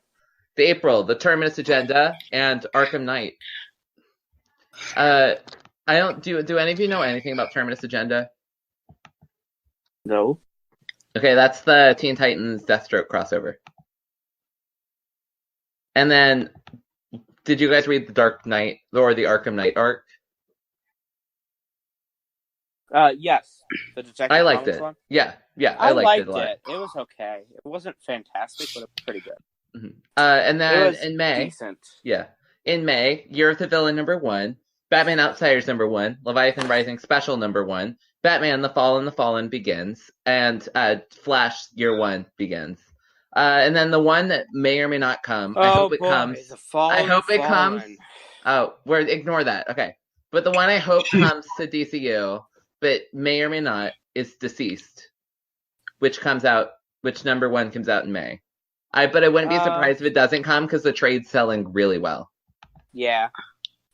April, the Terminus Agenda and Arkham Knight. I don't do any of you know anything about Terminus Agenda? No. Okay, that's the Teen Titans Deathstroke crossover. And then, did you guys read the Dark Knight or the Arkham Knight arc? Yes. The Detective I liked Comics it. one? Yeah, I liked it a lot. It was okay. It wasn't fantastic, but it was pretty good. Mm-hmm. And then in May, decent. Yeah, in May, Year of the Villain number 1, Batman Outsiders number 1, Leviathan Rising Special number 1, Batman: The Fall and the Fallen begins, and Flash Year 1 begins. And then the one that may or may not come. I hope it comes. I hope it comes. Oh, ignore that. Okay, but the one I hope comes to DCU, but may or may not, is Deceased, which number 1 comes out in May. But I wouldn't be surprised if it doesn't come because the trade's selling really well. Yeah,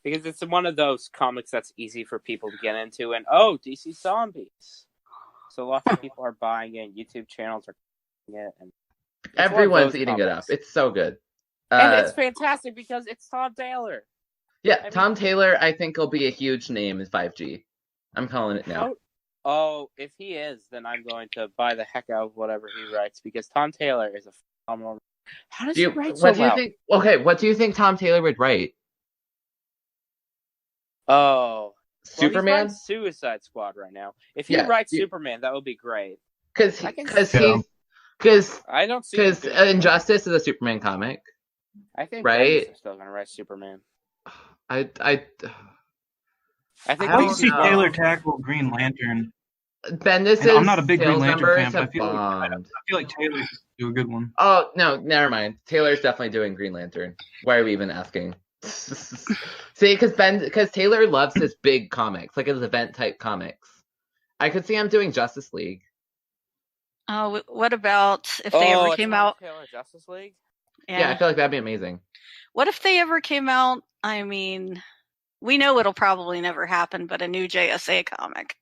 because it's one of those comics that's easy for people to get into, and DC Zombies. So lots of people are buying it, and YouTube channels are buying it, and everyone's eating it up. It's so good. And it's fantastic because it's Tom Taylor. Yeah, Tom Taylor, I think, will be a huge name in 5G. I'm calling it now. If he is, then I'm going to buy the heck out of whatever he writes, because Tom Taylor is a phenomenal... How does he write so well? What do you think Tom Taylor would write? Superman? He's Suicide Squad right now. If he writes Superman, that would be great. Because Injustice is a Superman comic. I think right? Bendis is still going to write Superman. I think I see Taylor tackle Green Lantern. Bendis I'm not a big Green Lantern fan, but I feel like Taylor could do a good one. Oh no, never mind. Taylor's definitely doing Green Lantern. Why are we even asking? See, because Taylor loves his big comics, like his event type comics. I could see him doing Justice League. Oh, what about if they ever came out? Taylor Justice League? Yeah, I feel like that'd be amazing. What if they ever came out? I mean, we know it'll probably never happen, but a new JSA comic.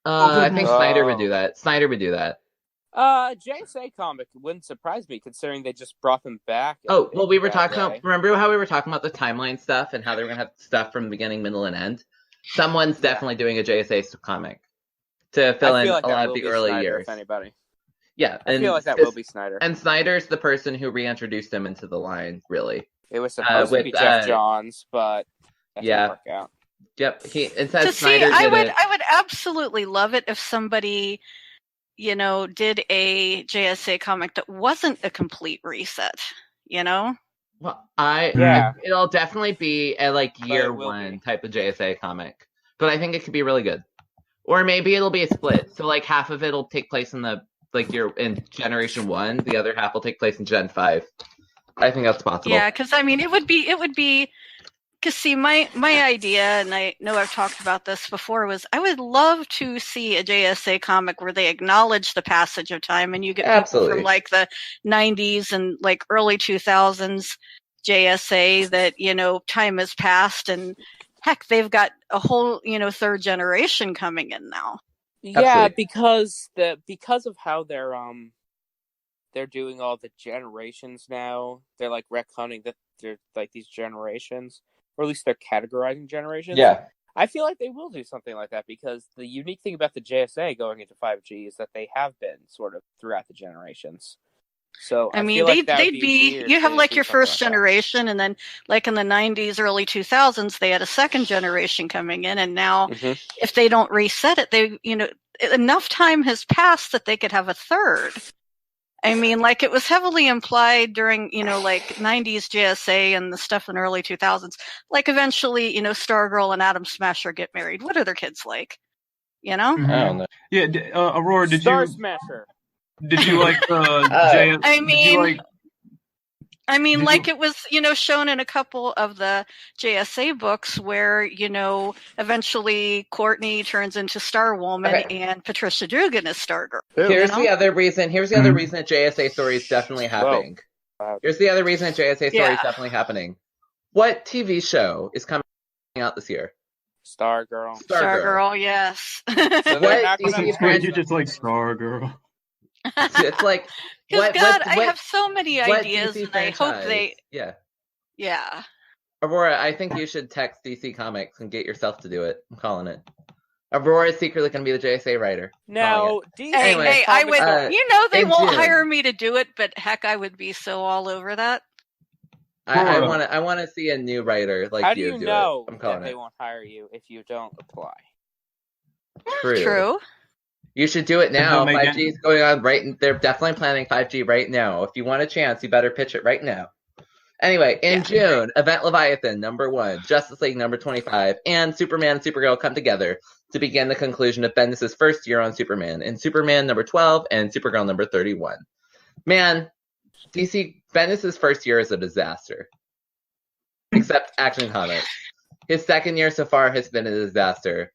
I think Snyder would do that. JSA comic wouldn't surprise me, considering they just brought them back. Oh, well, we were talking about. Remember how we were talking about the timeline stuff and how they were gonna have stuff from the beginning, middle, and end? Someone's definitely doing a JSA comic to fill in like a lot of the early Snyder, years. if anybody. Yeah, I feel like that will be Snyder. And Snyder's the person who reintroduced him into the line, really. It was supposed to be Jeff Johns, but that didn't work out. Yep. I would absolutely love it if somebody, did a JSA comic that wasn't a complete reset. Well, it'll definitely be a year one type of JSA comic, but I think it could be really good. Or maybe it'll be a split. So half of it'll take place in in Generation 1, the other half will take place in Gen 5. I think that's possible. Yeah, because it would be. Because see, my idea, and I know I've talked about this before, was I would love to see a JSA comic where they acknowledge the passage of time, and you get people from the 90s and early 2000s JSA that time has passed, and heck, they've got a whole third generation coming in now. Yeah, because of how they're doing all the generations now. They're retconning that they're these generations. Or at least they're categorizing generations. Yeah. I feel like they will do something like that because the unique thing about the JSA going into 5G is that they have been sort of throughout the generations. So they'd be you have your first generation, and then in the 90s, early 2000s, they had a second generation coming in, and now if they don't reset it, they enough time has passed that they could have a third. It was heavily implied during, 90s JSA and the stuff in the early 2000s. Eventually, Stargirl and Atom Smasher get married. What are their kids like? I don't know. Yeah, Aurora, did Star you... Smasher. Did you like the... it was, shown in a couple of the JSA books where, eventually Courtney turns into Star Woman and Patricia Dugan is Stargirl. Here's the other reason that JSA story is definitely happening. Here's the other reason that JSA story is definitely happening. What TV show is coming out this year? Stargirl. Stargirl, yes. So what DC franchise? You just like Stargirl. It's I have so many ideas, and I hope they... Yeah. Aurora, I think you should text DC Comics and get yourself to do it. I'm calling it. Aurora is secretly going to be the JSA writer. No, DC. Hey, I would. They won't hire me to do it, but heck, I would be so all over that. I want to see a new writer like How you do do know it. I'm calling that they won't hire you if you don't apply? True. You should do it now. 5G is going on they're definitely planning 5G right now. If you want a chance, you better pitch it right now. Anyway, in June, Event Leviathan #1, Justice League #25, and Superman and Supergirl come together to begin the conclusion of Bendis' first year on Superman in Superman #12 and Supergirl #31. Man, Bendis' first year is a disaster. Except Action Comics. His second year so far has been a disaster.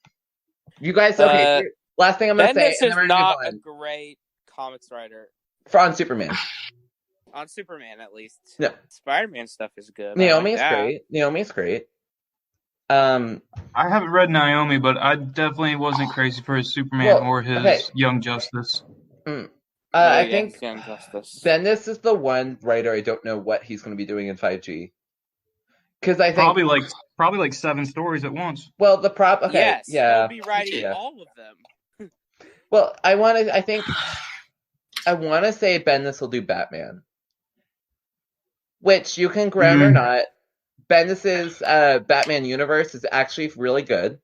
You guys, last thing I'm going to say. Bendis is not a great comics writer. On Superman. On Superman, at least. No. Spider-Man stuff is good. Naomi's great. I haven't read Naomi, but I definitely wasn't crazy for his Superman or his Young Justice. I think Young Justice. Bendis is the one writer I don't know what he's going to be doing in 5G. Because I think probably like 7 stories at once. Well, the yes, he'll be writing all of them. Well, I want to say Bendis will do Batman, which you can groan or not. Bendis's Batman universe is actually really good,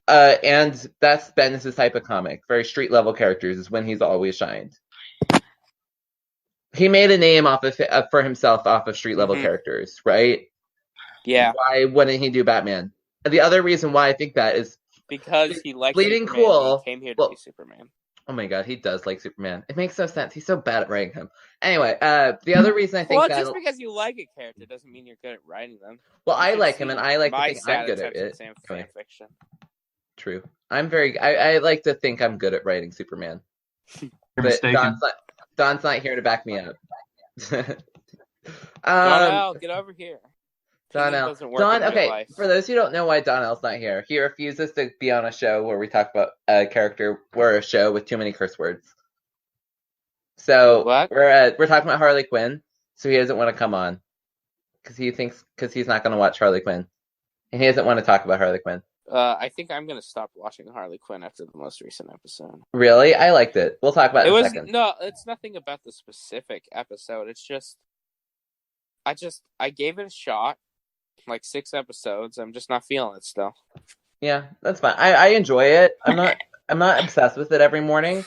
and that's Bendis's type of comic. Very street level characters is when he's always shined. He made a name for himself off of street level characters, right? Yeah. Why wouldn't he do Batman? And the other reason why I think that is because he likes Bleeding Superman. Cool. He came here to be Superman. Oh my god, he does like Superman. It makes no sense. He's so bad at writing him. Anyway, the other reason I think just because you like a character doesn't mean you're good at writing them. Well, I like him, and I like to think I'm good at it. Fan fiction. True. I like to think I'm good at writing Superman. But Don's not here to back me up. Donnell, get over here. Donnell. Okay, for those who don't know why Donnell's not here, he refuses to be on a show where we talk about a character or a show with too many curse words. So What? we're talking about Harley Quinn. So he doesn't want to come on because he's not going to watch Harley Quinn, and he doesn't want to talk about Harley Quinn. I think I'm gonna stop watching Harley Quinn after the most recent episode. Really, I liked it. We'll talk about it in a second. No, it's nothing about the specific episode. It's just, I gave it a shot, like 6 episodes. I'm just not feeling it still. Yeah, that's fine. I enjoy it. I'm not obsessed with it every morning,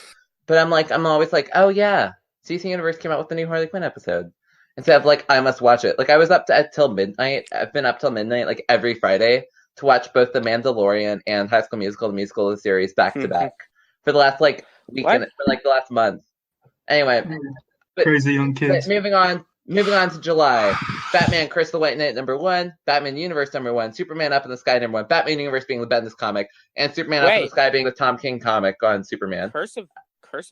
but I'm always like, oh yeah, DC Universe came out with the new Harley Quinn episode. Instead of like, I must watch it. Like I was up till midnight. I've been up till midnight like every Friday to watch both The Mandalorian and High School Musical, the musical of the series, back to back for the last like weekend, for like the last month. Anyway, Crazy young kids. Moving on to July. Batman Curse of the White Knight #1, Batman Universe #1, Superman Up in the Sky #1, Batman Universe being the Bendis comic, and Superman Up in the Sky being the Tom King comic on Superman. Curse of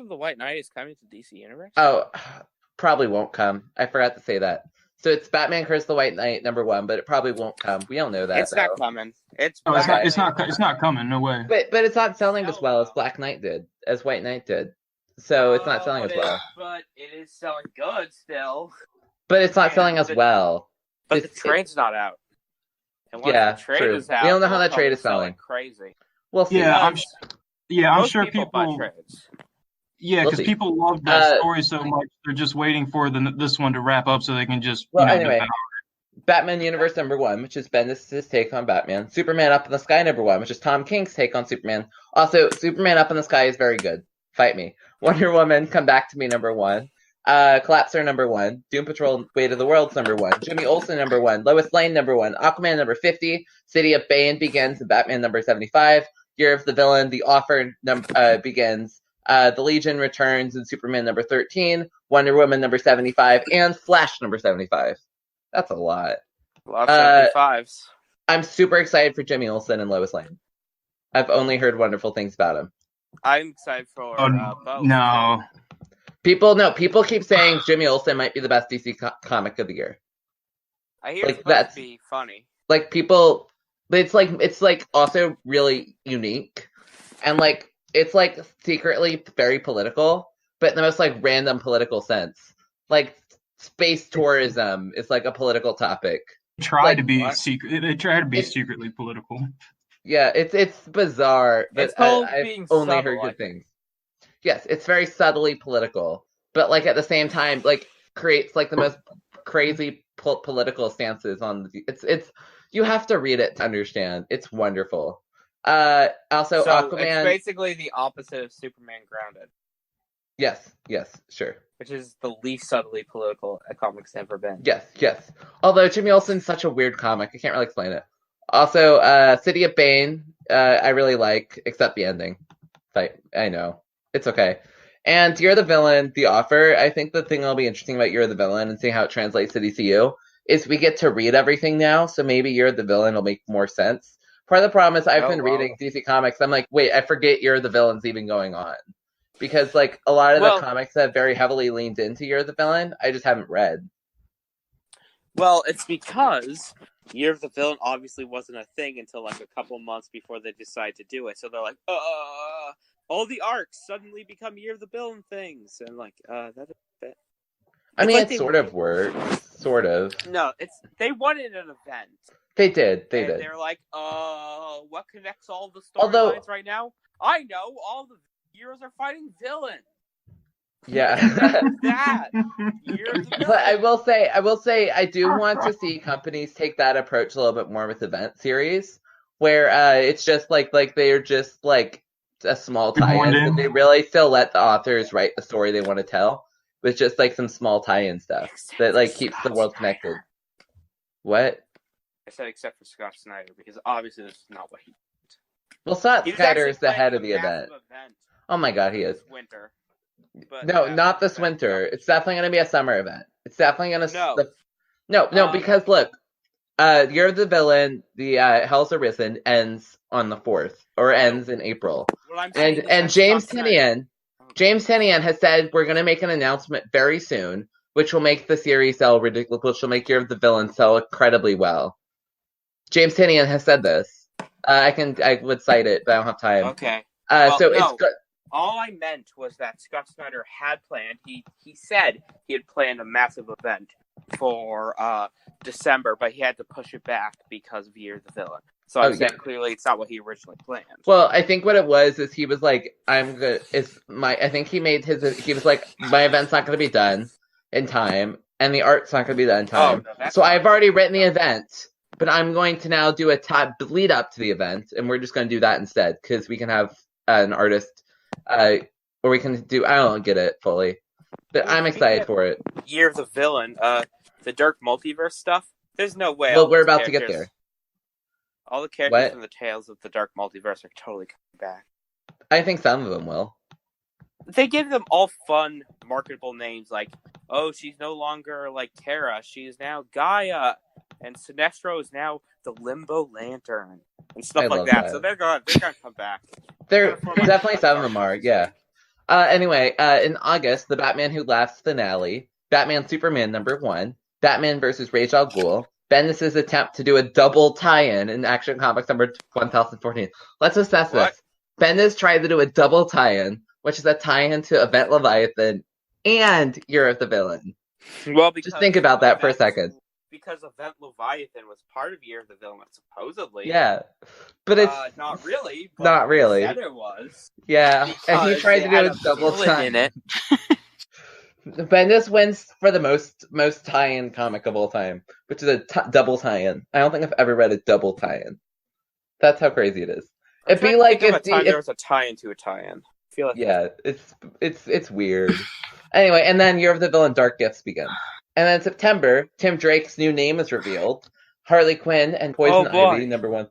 the White Knight is coming to DC Universe? Oh, probably won't come. I forgot to say that. So it's Batman Curse of the White Knight #1, but it probably won't come. We all know that. It's not coming. It's not coming. No way. But it's not selling as well as Black Knight did, as White Knight did. So it's not selling as well. But it is selling good still. But it's not selling as well. But the trade's not out. And yeah, the trade true. Is out, we don't know how that trade is selling. Crazy. We'll see. Yeah, I'm sure people buy trades. Yeah, because people love that story so much, they're just waiting for this one to wrap up so they can just. Anyway, Batman Universe #1, which is Bendis' take on Batman. Superman Up in the Sky #1, which is Tom King's take on Superman. Also, Superman Up in the Sky is very good. Fight me. Wonder Woman, Come Back to Me #1. Collapser #1. Doom Patrol, Weight of the Worlds #1. Jimmy Olsen #1. Lois Lane #1. Aquaman #50. City of Bane begins in Batman #75. Year of the Villain, The Offer begins. The Legion returns in Superman #13, Wonder Woman #75, and Flash #75. That's a lot. A lot of 75s. I'm super excited for Jimmy Olsen and Lois Lane. I've only heard wonderful things about him. I'm excited for both. No. People keep saying Jimmy Olsen might be the best DC comic of the year. I hear it's supposed to be funny. Like people, but it's like also really unique, and like. It's like secretly very political, but in the most like random political sense. Like space tourism is like a political topic. They try to be secretly political. Yeah, it's bizarre, but it's called I've being only subtle, heard good things. Yes, it's very subtly political, but like at the same time, like creates like the most crazy political stances on the. It's you have to read it to understand. It's wonderful. Also, Aquaman. It's basically the opposite of Superman Grounded. Yes, sure. Which is the least subtly political a comic's ever been. Yes. Although Jimmy Olsen's such a weird comic, I can't really explain it. Also, City of Bane, I really like, except the ending. I know. It's okay. And Year of the Villain, The Offer, I think the thing that'll be interesting about Year of the Villain and seeing how it translates to DCU is we get to read everything now, so maybe Year of the Villain will make more sense. Part of the problem is I've been reading DC Comics. I'm like, wait, I forget Year of the Villain's even going on. Because, like, a lot of the comics have very heavily leaned into Year of the Villain. I just haven't read. Well, it's because Year of the Villain obviously wasn't a thing until, like, a couple months before they decided to do it. So they're like, all the arcs suddenly become Year of the Villain things. And, like, that's a bit... I mean, it sort of works. Sort of. No, they wanted an event. They did. They're like, what connects all the storylines right now? I know, all the heroes are fighting villains. Yeah. But I will say, I do want to see companies take that approach a little bit more with event series, where it's just like they're just like a small tie-in, and they really still let the authors write the story they want to tell, with just like some small tie-in stuff that like keeps the world connected. What? I said except for Scott Snyder, because obviously this is not what he did. Well, Scott Snyder is the head of the event. Oh my god, he is. Winter. No, not this winter. It's definitely going to be a summer event. It's definitely going to... No, because look, Year of the Villain, the Hell's Arisen, ends on the 4th, or ends in April. And James Tynion has said we're going to make an announcement very soon, which will make the series sell ridiculous, which will make Year of the Villain sell incredibly well. James Tynion has said this. I would cite it, but I don't have time. Okay. It's good. All I meant was that Scott Snyder had planned. He said he had planned a massive event for December, but he had to push it back because of Year of the Villain. So I'm saying clearly it's not what he originally planned. Well, I think what it was is he was like, I'm good. I think he was like, my event's not going to be done in time, and the art's not going to be done in time. So I've already written the event, but I'm going to now do a lead up to the event, and we're just going to do that instead, because we can have an artist, or we can do, I don't get it fully. But I'm excited for it. Year of the Villain, the Dark Multiverse stuff, there's no way. Well, we're about to get there. All the characters from the Tales of the Dark Multiverse are totally coming back. I think some of them will. They give them all fun, marketable names, like, oh, she's no longer like Kara, she's now Gaia, and Sinestro is now the Limbo Lantern, and stuff like that. So they're gonna come back. They're definitely some of them are, yeah. Anyway, in August, the Batman Who Laughs finale, Batman Superman #1, Batman vs. Ra's al Ghul, Bendis' attempt to do a double tie-in in Action Comics number 1014. Let's assess this. Bendis tried to do a double tie-in, which is a tie-in to Event Leviathan and Year of the Villain. Well, just think about that for a second. Because Event Leviathan was part of Year of the Villain, supposedly. Yeah, but it's not really. But not really. Said it was. Yeah, and he tried to do a double tie-in in it. Bendis wins for the most tie-in comic of all time, which is a double tie-in. I don't think I've ever read a double tie-in. That's how crazy it is. It'd be like if there was a tie-in to a tie-in. I feel like it's weird. Anyway, and then Year of the Villain Dark Gifts begin. And then in September, Tim Drake's new name is revealed. Harley Quinn and Poison Ivy #1.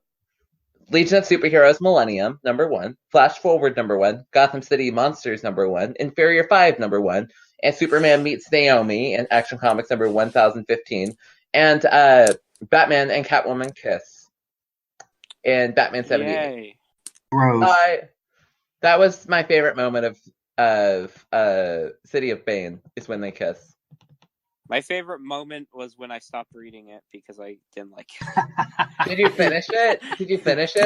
Legion of Superheroes Millennium #1. Flash Forward #1. Gotham City Monsters #1. Inferior 5 #1. And Superman Meets Naomi in Action Comics number 1015. And Batman and Catwoman Kiss in Batman 78. Yay. Gross. That was my favorite moment of City of Bane, is when they kiss. My favorite moment was when I stopped reading it because I didn't like it. Did you finish it?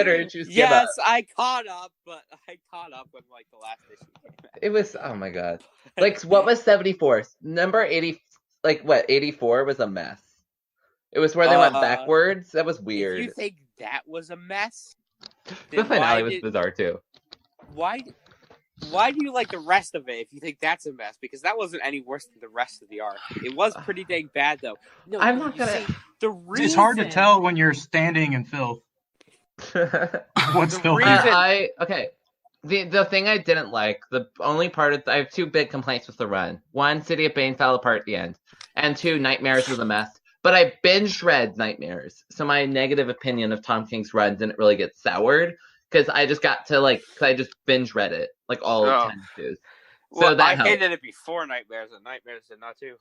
Or did you skip Yes, up? I caught up, but I caught up when the last issue came out. It was, oh my god. What was 74? Number 80, 84 was a mess. It was where they went backwards. That was weird. If you think that was a mess, the finale was bizarre too. Why do you like the rest of it if you think that's a mess? Because that wasn't any worse than the rest of the arc. It was pretty dang bad, though. No, I'm not gonna. It's hard to tell when you're standing in filth. What's filth? Okay. The thing I didn't like, the only part I have two big complaints with the run. One, City of Bane fell apart at the end, and two, Nightmares was a mess. But I binge read Nightmares, so my negative opinion of Tom King's run didn't really get soured. Because I just got to I just binge read it, all 10 issues. So I hated it before Nightmares, and Nightmares did not too.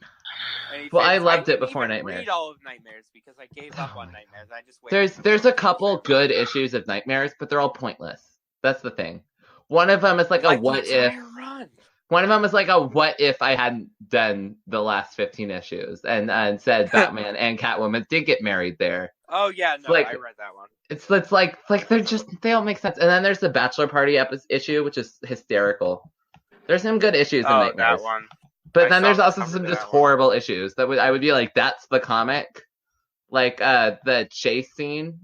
I loved it before Nightmares. I read all of Nightmares because I gave up on Nightmares. I just waited. There's a couple good issues of Nightmares, but they're all pointless. That's the thing. One of them is a what if. One of them is a what if I hadn't done the last 15 issues and said Batman and Catwoman did get married there. Oh yeah, no, I read that one. It's they don't make sense. And then there's the bachelor party issue, which is hysterical. There's some good issues in Nightmares. That one. But then there's also some just horrible issues that I would be like, that's the comic. The chase scene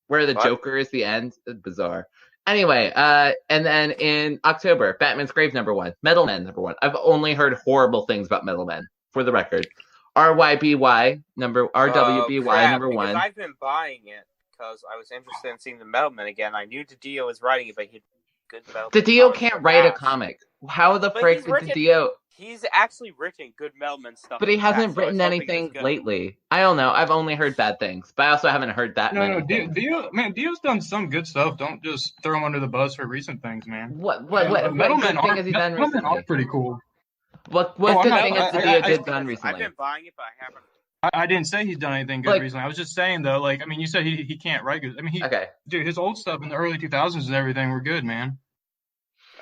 where the Joker is the end. It's bizarre. Anyway, and then in October, Batman's Grave #1, Metal Men #1. I've only heard horrible things about Metal Men, for the record. RWBY #1. I've been buying it because I was interested in seeing the Metal Men again. I knew DiDio was writing it, but he had good Metal Men. DiDio can't write a comic. How the frick did DiDio? He's actually written good Metal Men stuff. But he hasn't written anything lately. I don't know. I've only heard bad things, but I also haven't heard that many. Dio's done some good stuff. Don't just throw him under the bus for recent things, man. What Metal Men has he done recently? Metal Men are pretty cool. What good thing has DiDio done recently? I've been buying it, but I haven't. I didn't say he's done anything good recently. I was just saying, though, you said he can't write good. Dude, his old stuff in the early 2000s and everything were good, man.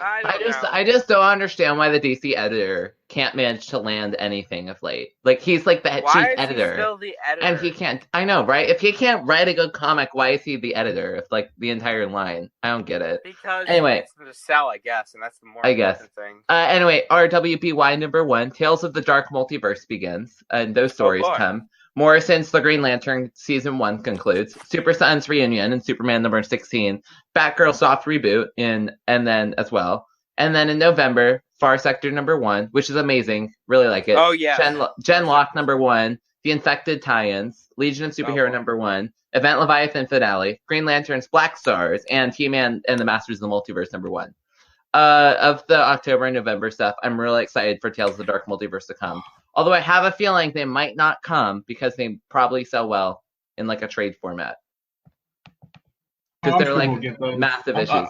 I don't know. I just don't understand why the DC editor can't manage to land anything of late. Like, he's like the Why chief is editor. he still the editor? And he can't. I know, right? If he can't write a good comic, why is he the editor of like the entire line? I don't get it. Because Anyway, it's to sell, I guess, and that's the more I guess. important thing. Anyway, RWBY #1, Tales of the Dark Multiverse begins, and those stories come. Morrison's The Green Lantern Season 1 concludes. Super Sons Reunion and Superman #16. Batgirl soft reboot and then as well. And then in November, Far Sector #1, which is amazing. Really like it. Oh, yeah. Genlock #1. The Infected tie-ins. Legion of Superhero #1. Event Leviathan finale. Green Lanterns Black Stars. And He-Man and the Masters of the Multiverse #1. Of the October and November stuff, I'm really excited for Tales of the Dark Multiverse to come. Although I have a feeling they might not come because they probably sell well in like a trade format. Because they're like massive issues.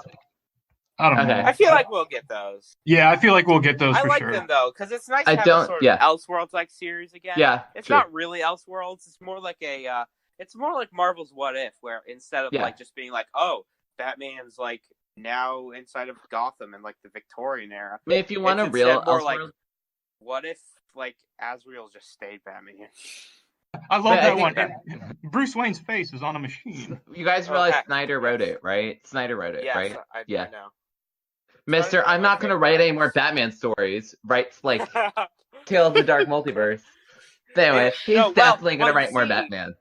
I don't know. I feel like we'll get those. Yeah, I feel like we'll get those I for like sure. them though, because it's nice to have a sort of Elseworlds-like series again. Yeah, it's not really Elseworlds. It's more like it's more like Marvel's What If, where instead of like just being like, oh, Batman's like now inside of Gotham in like the Victorian era. I mean, if you want a real more like, what if like Azrael just stayed Batman? I love that one. Bruce Wayne's face is on a machine. You guys realize Snyder wrote it, right? Snyder wrote it, right? I know. Mister, I'm not going to write any more Batman stories. Writes like Tales of the Dark Multiverse. Anyway, he's definitely going to write more Batman.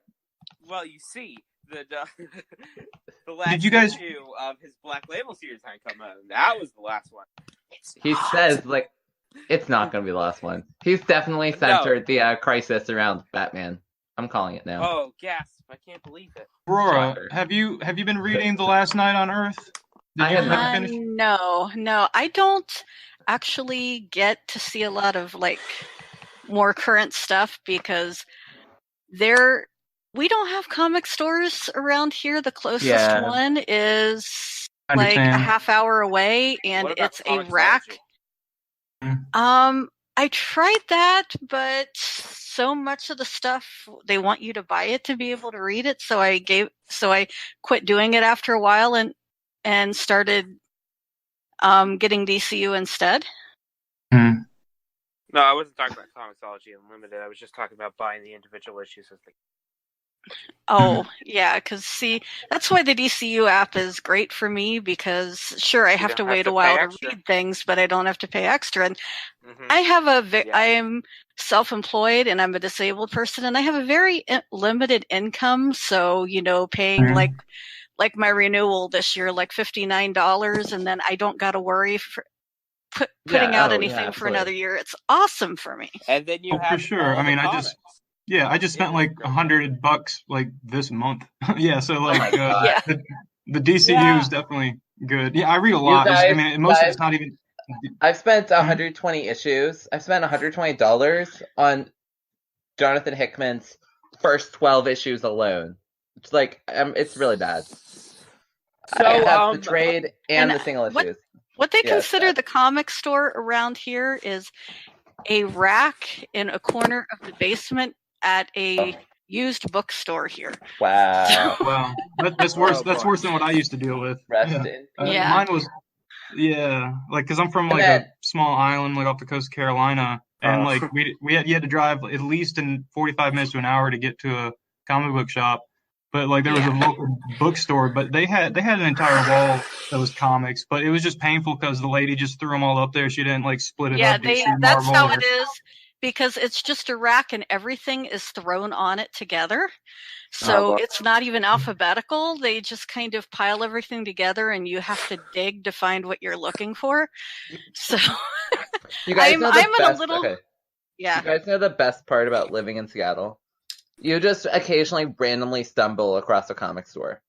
Well, you see, the last issue of his Black Label series hadn't come out. That was the last one. He says, like, it's not going to be the last one. He's definitely centered the crisis around Batman. I'm calling it now. Oh, gasp. I can't believe it. Aurora, have you been reading The Last Night on Earth? No, I don't actually get to see a lot of like more current stuff because we don't have comic stores around here. The closest one is like a half hour away, and it's a rack. I tried that, but so much of the stuff they want you to buy it to be able to read it. So I quit doing it after a while and started getting DCU instead. No, I wasn't talking about Comixology Unlimited. I was just talking about buying the individual issues as they. Oh, yeah, because see, that's why the DCU app is great for me because, sure, I have to wait a while to read things, but I don't have to pay extra. And I have I am self-employed and I'm a disabled person, and I have a very limited income. So, paying like my renewal this year, like $59, and then I don't got to worry for putting out anything for another year. It's awesome for me. And then you have for sure. I mean, I just spent like $100 like this month. So like the DCU is definitely good. Yeah, I read a lot. I mean, most of it's not even. I've spent 120 issues. I've spent $120 on Jonathan Hickman's first 12 issues alone. It's like it's really bad. So, I have the trade and the single issues. What they consider the comic store around here is a rack in a corner of the basement at a used bookstore here. Wow. Well, that's worse. That's worse than what I used to deal with. Mine was, like, because I'm from like a small island, like off the coast of Carolina, and like you had to drive at least in 45 minutes to an hour to get to a comic book shop. But like there was a local bookstore, but they had an entire wall that was comics, but it was just painful because the lady just threw them all up there. She didn't like split it up. That's how it is. Because it's just a rack and everything is thrown on it together. So it's not even alphabetical. They just kind of pile everything together and you have to dig to find what you're looking for. So you guys know the best, You guys know the best part about living in Seattle? You just occasionally randomly stumble across a comic store.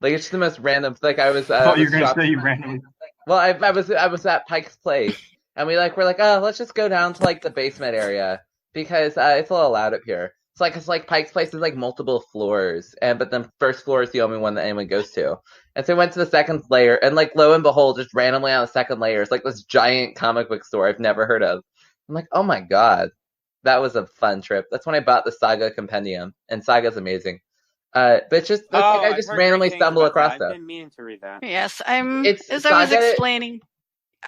Like it's the most random. Like I was. You're gonna say you randomly. Well, I was at Pike's Place. And we're like, oh, let's just go down to like the basement area because it's a little loud up here. It's like Pike's Place is like multiple floors, but the first floor is the only one that anyone goes to. And so we went to the second layer, and like lo and behold, just randomly on the second layer is like this giant comic book store I've never heard of. I'm like, oh my god, that was a fun trip. That's when I bought the Saga Compendium, and Saga's amazing. But it's just I just randomly stumble across stuff. I've been meaning to read that. Yes, I was explaining.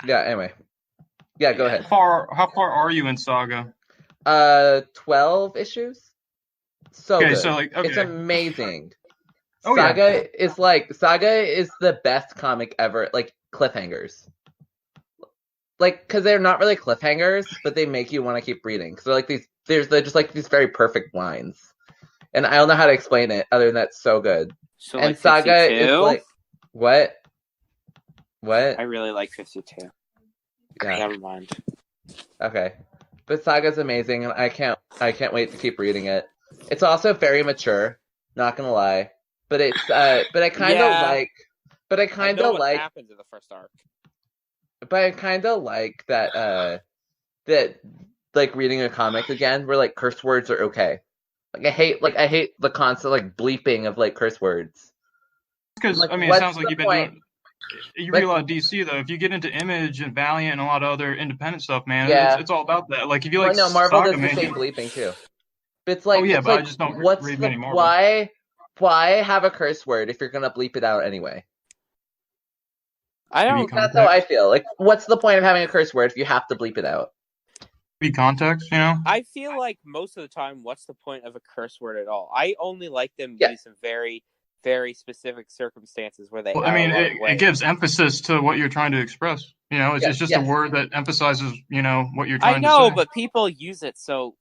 Yeah. Anyway. Yeah. Go ahead. How far are you in Saga? 12 issues. So Okay, good. so It's amazing. Oh, Saga is the best comic ever. Like cliffhangers. Like, because they're not really cliffhangers, but they make you want to keep reading. So like they're just like these very perfect lines, and I don't know how to explain it other than that's so good. So and like Saga 52? is like what? I really like 52. Yeah. Never mind. Okay, but Saga's amazing, and I can't wait to keep reading it. It's also very mature, not gonna lie, but it's but I kind of like happened in the first arc. But I kind of like that that like reading a comic again where like curse words are okay. Like I hate the constant like bleeping of like curse words. Because Like, it what's sounds like the you've been point? doing. You read a lot of DC though. If you get into Image and Valiant and a lot of other independent stuff, man, Yeah. it's all about that. Like if you like no, Marvel Saga, does the man. same bleeping too. But it's like, Oh yeah, it's but like, I just don't what's read the many Marvel. why have a curse word if you're gonna bleep it out anyway? I don't. That's how I feel. Like, what's the point of having a curse word if you have to bleep it out? Be context, you know. I feel like most of the time, what's the point of a curse word at all? I only like them used in very, very specific circumstances where they. Well, it gives emphasis to what you're trying to express. You know, it's just a word that emphasizes, you know, what you're trying to say. I know, but people use it so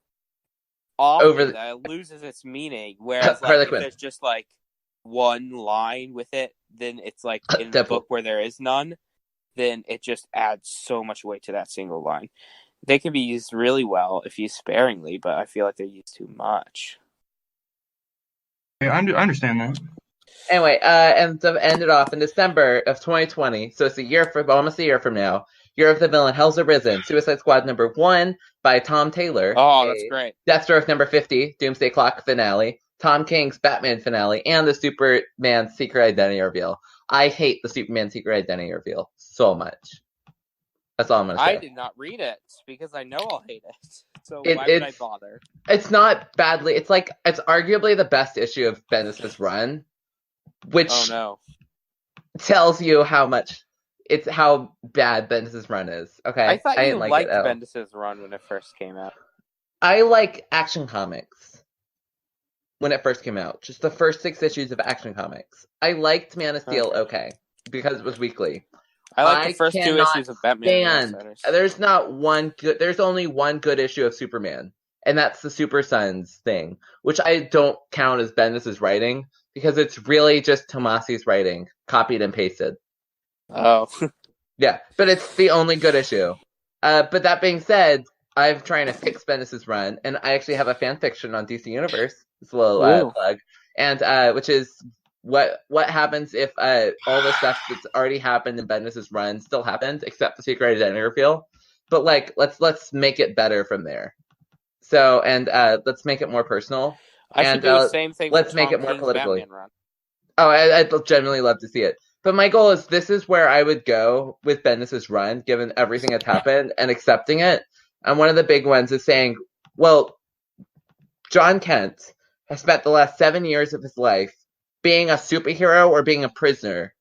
often that it loses its meaning. Whereas, like, if there's just like one line with it, then it's like in the book where there is none, then it just adds so much weight to that single line. They can be used really well if used sparingly, but I feel like they're used too much. Yeah, I understand that. Anyway, and to end it off in December of 2020, so it's almost a year from now. Year of the Villain, Hell's Arisen, Suicide Squad #1 by Tom Taylor. Oh, that's great. Deathstroke #50, Doomsday Clock finale, Tom King's Batman finale, and the Superman secret identity reveal. I hate the Superman secret identity reveal so much. That's all I'm going to say. I did not read it because I know I'll hate it. So why would I bother? It's not badly. It's like, it's arguably the best issue of Bendis' run, which tells you how bad Bendis' run is. Okay, I thought you liked Bendis' run when it first came out. I like Action Comics when it first came out. Just the first 6 issues of Action Comics. I liked Man of Steel because it was weekly. I like the first 2 issues of Batman. There's only one good issue of Superman, and that's the Super Sons thing, which I don't count as Bendis' writing because it's really just Tomasi's writing, copied and pasted. Oh. Yeah, but it's the only good issue. But that being said, I'm trying to fix Bendis' run, and I actually have a fan fiction on DC Universe. It's a little plug, and which is what happens if all the stuff that's already happened in Bendis' run still happens, except the secret identity reveal. But like, let's make it better from there. So, and let's make it more personal. I should do the same thing. Let's make it more politically. Oh, I'd genuinely love to see it. But my goal is, this is where I would go with Bendis' run, given everything that's happened, and accepting it. And one of the big ones is saying, well, John Kent has spent the last 7 years of his life being a superhero or being a prisoner.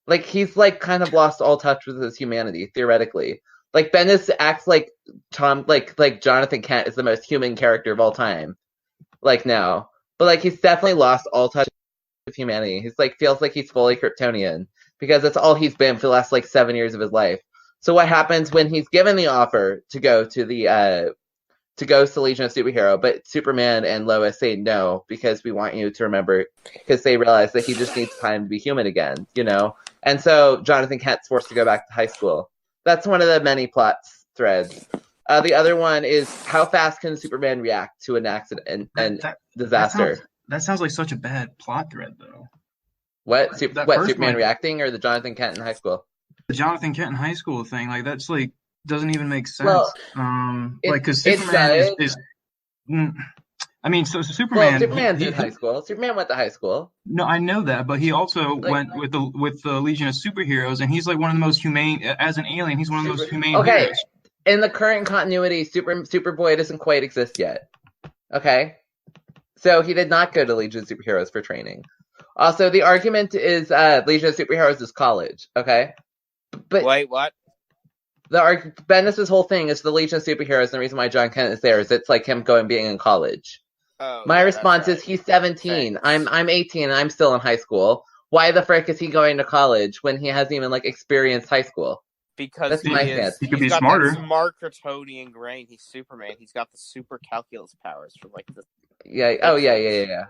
Like, he's like kind of lost all touch with his humanity, theoretically. Like, Bendis acts like like Jonathan Kent is the most human character of all time. Like, now. But like, he's definitely lost all touch with humanity. He's like, feels like he's fully Kryptonian, because that's all he's been for the last like 7 years of his life. So what happens when he's given the offer to go to the Legion of Superhero, but Superman and Lois say no, because we want you to remember, because they realize that he just needs time to be human again, you know? And so Jonathan Kent's forced to go back to high school. That's one of the many plot threads. The other one is, how fast can Superman react to an accident and disaster? That sounds like such a bad plot thread, though. What? Superman reacting, or the Jonathan Kent in high school? The Jonathan Kent in high school thing, like, that's like, doesn't even make sense. Well, because Superman is I mean, so Superman. Well, Superman's in high school. Superman went to high school. No, I know that, but he also went with the Legion of Superheroes, and he's like one of the most humane as an alien. He's one of the most humane heroes. In the current continuity, Superboy doesn't quite exist yet. Okay, so he did not go to Legion of Superheroes for training. Also, the argument is Legion of Superheroes is college. Okay, but wait, what? Bendis' whole thing is the Legion of Superheroes, and the reason why John Kent is there is it's like him being in college. Oh, My yeah, response that's is he's 17. Thanks. I'm 18 and I'm still in high school. Why the frick is he going to college when he hasn't even like experienced high school? Because That's my stance. He could be he's got smarter. that smart Kryptonian brain. He's Superman. He's got the super calculus powers for like the. Yeah. Oh yeah.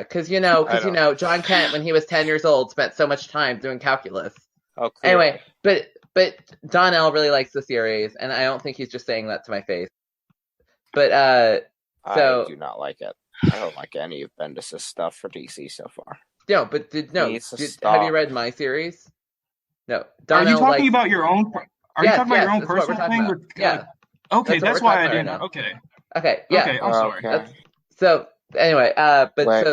Because John Kent when he was 10 years old spent so much time doing calculus. Oh, clearly. Anyway, but Donnell really likes the series, and I don't think he's just saying that to my face. But so I do not like it. I don't like any of Bendis' stuff for DC so far. no, but have you read my series? No. Are you talking about your own? Are you talking about your own that's what we're personal talking thing? about. Yeah. Okay, that's why I didn't. Okay. Okay. Yeah. Okay, I'm sorry. Okay. So anyway, but Wait.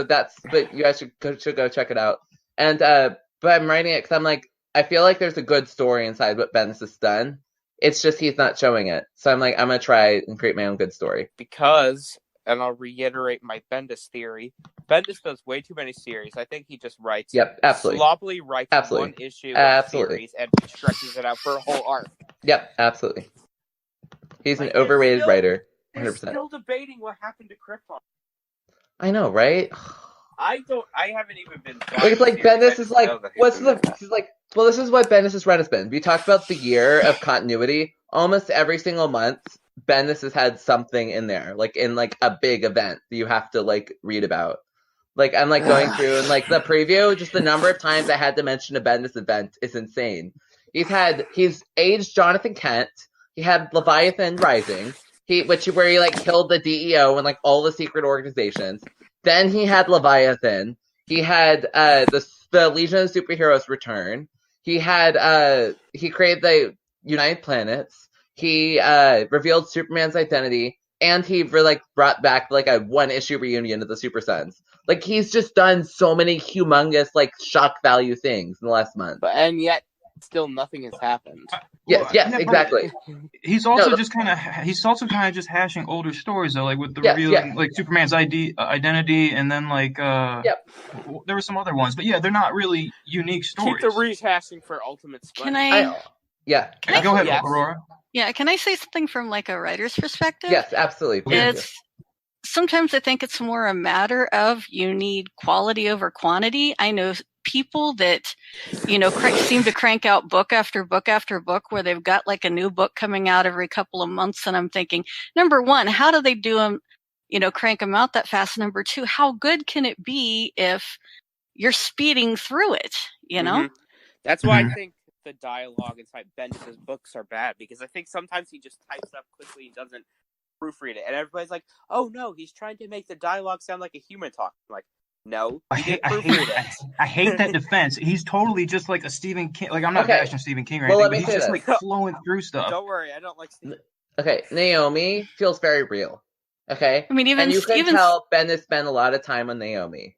you guys should go check it out. And but I'm writing it because I'm like, I feel like there's a good story inside what Bendis has done. It's just he's not showing it. So I'm like, I'm gonna try and create my own good story. Because, and I'll reiterate my Bendis theory. Bendis does way too many series. I think he just writes. Yep, absolutely. Sloppily writes one issue of series and stretches it out for a whole arc. Yep, absolutely. He's an overrated writer. 100%. They're still debating what happened to Krypton. I know, right? I haven't even been. It's like Bendis is like, this is what Bendis' run has been. We talked about the year of continuity. Almost every single month, Bendis has had something in there, like in like a big event that you have to like read about. Like I'm like going through and like the preview, just the number of times I had to mention a Bendis event is insane. He's aged Jonathan Kent. He had Leviathan Rising. Where he like killed the DEO and like all the secret organizations. Then he had Leviathan. He had the Legion of Superheroes return. He had he created the United Planets. He revealed Superman's identity, and he brought back like a one-issue reunion of the Super Sons. Like he's just done so many humongous like shock value things in the last month. And yet, still nothing has happened. Yes, exactly. He's also kind of just hashing older stories though, like with the revealing like Superman's identity, and then like there were some other ones, but yeah, they're not really unique stories. Keep the rehashing for Ultimate Spider. Can I go ahead, Aurora. Yeah, can I say something from like a writer's perspective? Yes, absolutely. Sometimes I think it's more a matter of you need quality over quantity. I know people that, seem to crank out book after book after book where they've got like a new book coming out every couple of months. And I'm thinking, number one, how do they do them, crank them out that fast? Number two, how good can it be if you're speeding through it, Mm-hmm. That's why I think the dialogue inside Bendis' books are bad, because I think sometimes he just types up quickly and doesn't proofread it. And everybody's like, oh no, he's trying to make the dialogue sound like a human talk. I'm like, no, I hate that defense. He's totally just like a Stephen King. Like I'm not bashing Stephen King or anything, but he's just like flowing through stuff. Don't worry, I don't like Stephen. Okay, Naomi feels very real. Okay, I mean, and you can tell Bendis spent a lot of time on Naomi.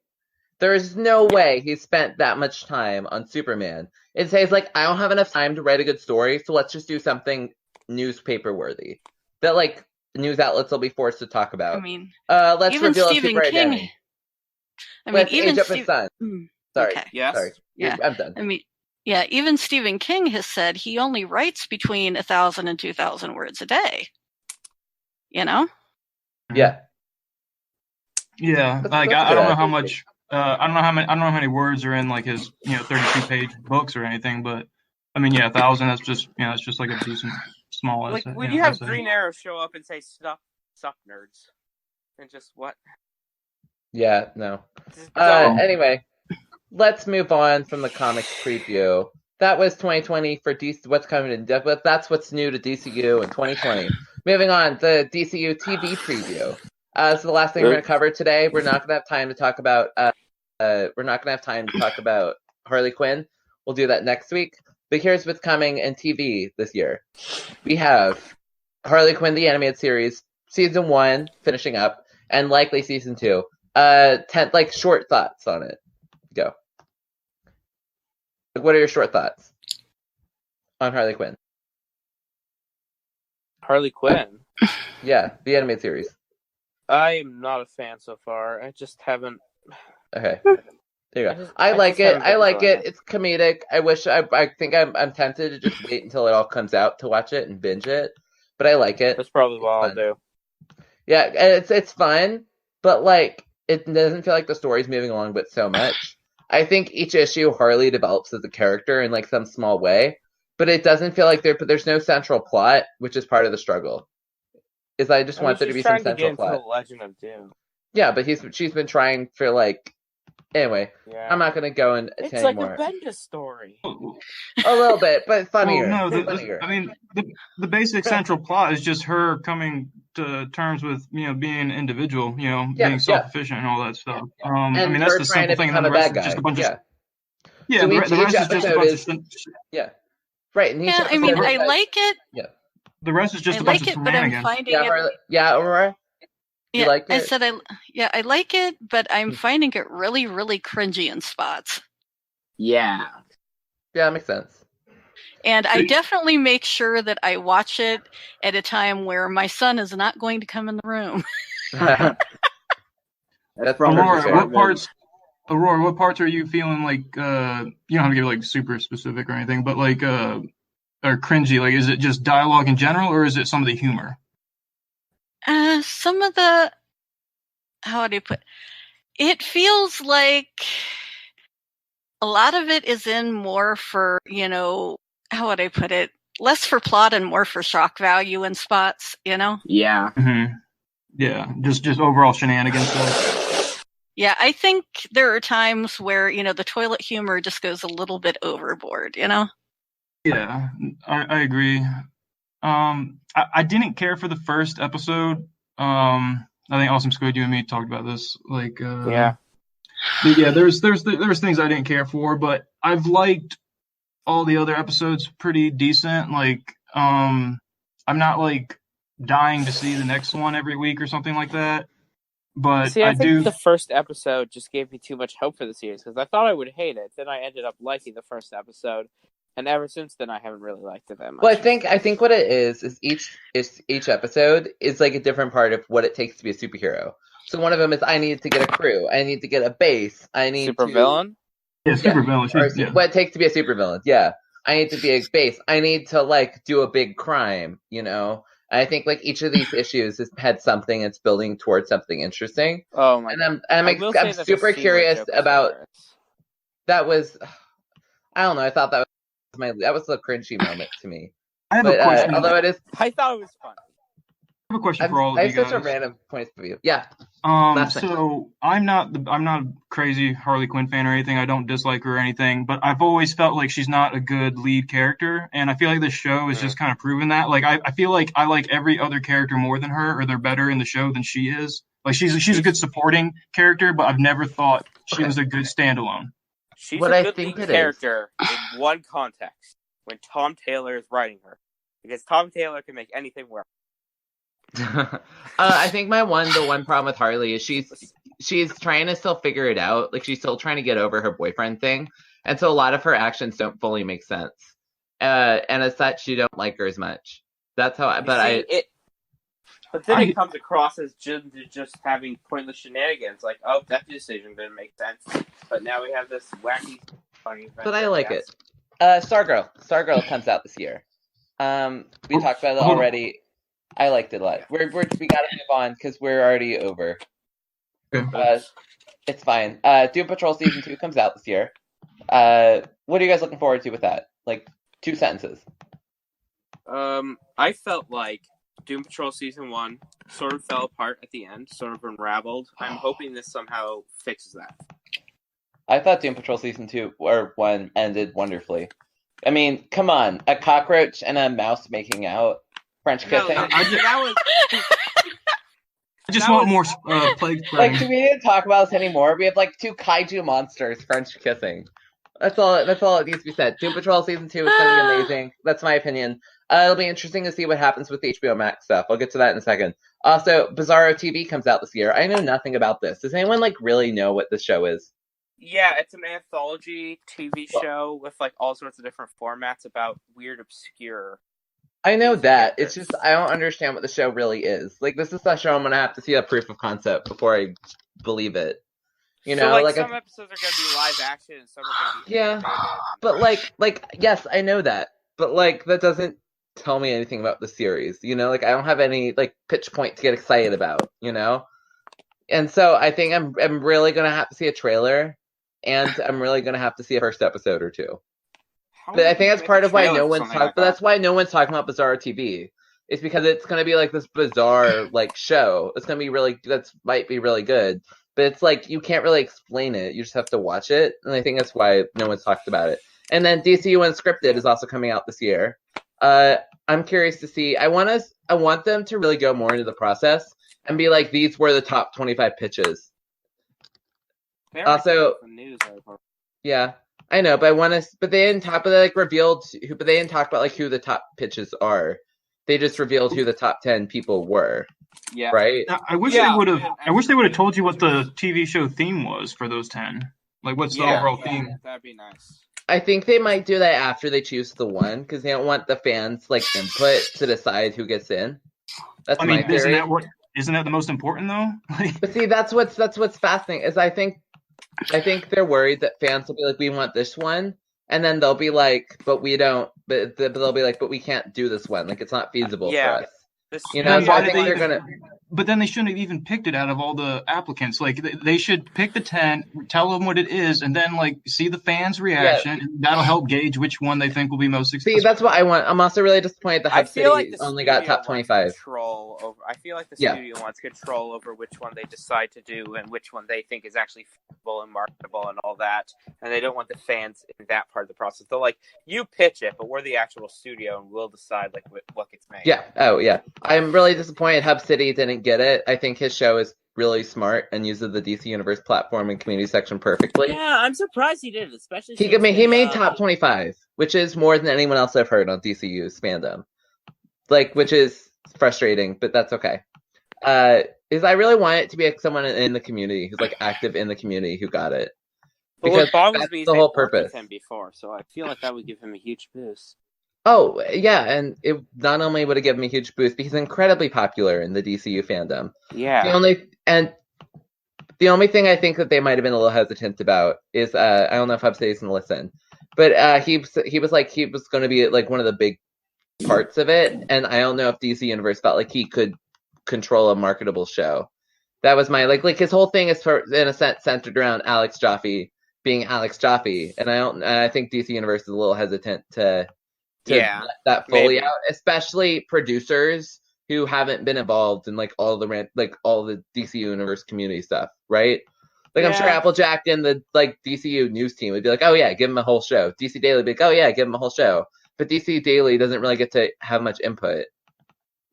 There is no way he spent that much time on Superman. It says like, I don't have enough time to write a good story, so let's just do something newspaper worthy that like news outlets will be forced to talk about. I mean, let's reveal a super identity. Let's age up his son. Sorry. Okay. Yes. Sorry. Yeah. I'm done. I mean, yeah, even Stephen King has said he only writes between 1,000 and 2,000 words a day. Yeah. Yeah. Like I don't know how much. I don't know how many words are in like his 32-page books or anything, but I mean 1,000. That's just it's just like a decent small essay. Like when you have Green Arrow show up and say suck nerds, and just what? Yeah, no. Anyway, let's move on from the comics preview. That was 2020 for DC. What's coming in? But that's what's new to DCU in 2020. Moving on, the DCU TV preview. So the last thing we're going to cover today. We're not going to have time to talk about. Harley Quinn. We'll do that next week. But here's what's coming in TV this year. We have Harley Quinn, the animated series, season 1 finishing up, and likely season 2. 10 short thoughts on it. Go. What are your short thoughts on Harley Quinn? Harley Quinn? Yeah, the animated series. I am not a fan so far. I just haven't. Okay. There you go. I like it. I like it. It's comedic. I think I'm tempted to just wait until it all comes out to watch it and binge it. But I like it. That's probably what I'll do. Yeah, and it's fun, but like it doesn't feel like the story's moving along but so much. I think each issue Harley develops as a character in like some small way, but it doesn't feel like there's no central plot, which is part of the struggle. I want there to be some central plot. The Legend of Doom. Yeah, but she's been trying for like. Anyway, yeah. I'm not gonna go into it's like more. A Bendis story. A little bit, but funnier. Well, no, funnier. I mean, the basic central plot is just her coming to terms with being an individual, being self-sufficient and all that stuff. I mean, that's the simple thing. And then the rest is just a bunch of so the rest is just a bunch of right. And I mean, I like it. Yeah. The rest is just a bunch of shenanigans. But I'm finding it. Yeah, Aurora. You like it? I said I like it, but I'm finding it really, really cringy in spots. Yeah. Yeah, that makes sense. And I definitely make sure that I watch it at a time where my son is not going to come in the room. That's Aurora, what parts are you feeling like, you don't have to get like super specific or anything, but like, are cringy? Like, is it just dialogue in general or is it some of the humor? Some of the, how do you put, it feels like a lot of it is in more for, how would I put it, less for plot and more for shock value in spots, Yeah. Mm-hmm. Yeah, just overall shenanigans stuff. Yeah, I think there are times where, the toilet humor just goes a little bit overboard, Yeah, I agree. I didn't care for the first episode. I think Awesome Squid, you and me talked about this. Like, yeah. But yeah, there's things I didn't care for, but I've liked all the other episodes pretty decent. Like, I'm not like dying to see the next one every week or something like that. But I think the first episode just gave me too much hope for the series because I thought I would hate it. Then I ended up liking the first episode. And ever since then, I haven't really liked it that much. Well, I think what it is each episode is like a different part of what it takes to be a superhero. So one of them is I need to get a crew, I need to get a base, I need supervillain. Yeah, supervillain. What it takes to be a supervillain. Yeah, I need to be a base. I need to like do a big crime. I think like each of these issues has had something that's building towards something interesting. Oh my! I'm super curious about. That was, I don't know. I thought that was the cringy moment to me. I have a question. Although it is, I thought it was fun. I have a question for all of you guys. I have such a random point of view. Yeah. So I'm not a crazy Harley Quinn fan or anything. I don't dislike her or anything, but I've always felt like she's not a good lead character, and I feel like this show is just kind of proving that. Like I feel like I like every other character more than her, or they're better in the show than she is. Like she's a good supporting character, but I've never thought she was a good standalone. She's a good lead character in one context, when Tom Taylor is writing her. Because Tom Taylor can make anything work. I think the one problem with Harley is she's trying to still figure it out. Like she's still trying to get over her boyfriend thing. And so a lot of her actions don't fully make sense. And as such, you don't like her as much. That's how But then it comes across as just having pointless shenanigans. Like, oh, that decision didn't make sense. But now we have this wacky, funny thing. But I like it. Stargirl comes out this year. We talked about it already. I liked it a lot. We gotta move on because we're already over. Okay. It's fine. Doom Patrol Season 2 comes out this year. What are you guys looking forward to with that? Like, 2 sentences. I felt like Doom Patrol Season 1 sort of fell apart at the end, sort of unraveled. I'm hoping this somehow fixes that. I thought Doom Patrol Season 2 or 1 ended wonderfully. I mean, come on. A cockroach and a mouse making out. French kissing. No, I just want more plague spreading. Like, do we need to talk about this anymore? We have like 2 kaiju monsters French kissing. That's all it needs to be said. Doom Patrol Season 2 is going to be amazing. That's my opinion. It'll be interesting to see what happens with the HBO Max stuff. I'll get to that in a second. Also, Bizarro TV comes out this year. I know nothing about this. Does anyone like really know what this show is? Yeah, it's an anthology TV show with like all sorts of different formats about weird, obscure. I know that. It's just I don't understand what the show really is. Like, this is a show I'm going to have to see a proof of concept before I believe it. You So, know, like, like some episodes are going to be live action and some are going to be yeah, animated. but like yes, I know that, but like that doesn't tell me anything about the series. You know, like I don't have any like pitch point to get excited about. You know, and so I think I'm really gonna have to see a trailer, and I'm really gonna have to see a first episode or two. But I think that's part of why no one's talking. But that's why no one's talking about Bizarre TV. It's because it's gonna be like this bizarre like show. It's gonna be really might be really good. But it's like you can't really explain it. You just have to watch it, and I think that's why no one's talked about it. And then DCU Unscripted is also coming out this year. I'm curious to see. I want them to really go more into the process and be like, these were the top 25 pitches. Also, yeah, I know, but I want to. But they didn't talk. But they like revealed. But they didn't talk about like who the top pitches are. They just revealed who the top 10 people were. Yeah. Right. I wish they would have. I wish they would have told you what the TV show theme was for those 10. Like, what's the overall theme? That'd be nice. I think they might do that after they choose the one because they don't want the fans like input to decide who gets in. That's my theory. Isn't that the most important though? But see, that's what's fascinating is I think they're worried that fans will be like, we want this one, and then they'll be like, but we don't. But they'll be like, but we can't do this one. Like it's not feasible for us. You know, so I think they're gonna. But then they shouldn't have even picked it out of all the applicants. Like they should pick the 10, tell them what it is, and then like see the fans' reaction. Yeah. And that'll help gauge which one they think will be most successful. See, that's what I want. I'm also really disappointed that Hub City only got top 25. I feel like the studio wants control over which one they decide to do and which one they think is actually feasible and marketable and all that. And they don't want the fans in that part of the process. They're like, you pitch it, but we're the actual studio and we'll decide like what gets made. Yeah. Oh, yeah. I'm really disappointed Hub City didn't get it. I think his show is really smart and uses the DC Universe platform and community section perfectly. Yeah, I'm surprised he did, especially he made top 25, which is more than anyone else I've heard on DCU's fandom. Like, which is frustrating, but that's okay. Is I really want it to be like someone in the community who's like active in the community who got it. Because that's the whole purpose. Him before, so I feel like that would give him a huge boost. Oh, yeah, and it not only would it give him a huge boost, but he's incredibly popular in the DCU fandom. Yeah. The only thing I think that they might have been a little hesitant about is, I don't know if Hub City's gonna listen, but he was going to be like one of the big parts of it, and I don't know if DC Universe felt like he could control a marketable show. That was my, like his whole thing is, in a sense, centered around Alex Jaffe being Alex Jaffe, and I think DC Universe is a little hesitant to let that fully out, especially producers who haven't been involved in like all the DC Universe community stuff, right? Like I'm sure Applejack and the like DCU news team would be like, oh yeah, give him a whole show. DC Daily would be like, oh yeah, give him a whole show. But DC Daily doesn't really get to have much input.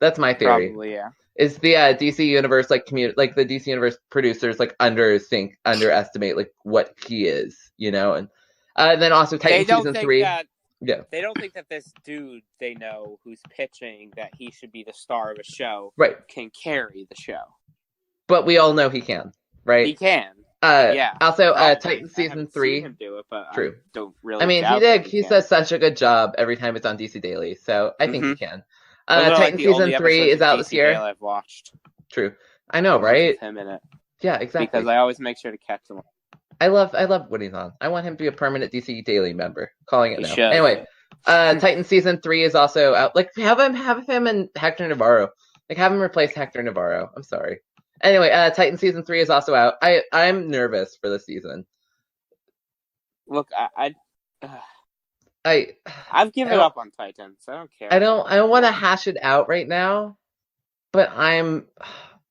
That's my theory. Probably, yeah. Is the DC Universe like the DC Universe producers like underestimate like what he is, you know? And then also Titan season 3. Yeah. They don't think that this dude they know who's pitching that he should be the star of a show can carry the show. But we all know he can, right? He can. Also, Titan season 3. Seen him do it, but true. I don't really. I mean, he did. He does such a good job every time it's on DC Daily, so I think he can. Titan season 3 is out this year. I've watched. True. I know, right? With him in it. Yeah, exactly. Because I always make sure to catch him. I love when he's on. I want him to be a permanent DC Daily member. Calling it now. Anyway, Titan season 3 is also out. Like have him and Hector Navarro. Like have him replace Hector Navarro. I'm sorry. Anyway, Titan season 3 is also out. I'm nervous for this season. Look, I've given up on Titans. I don't care. I don't want to hash it out right now, but I'm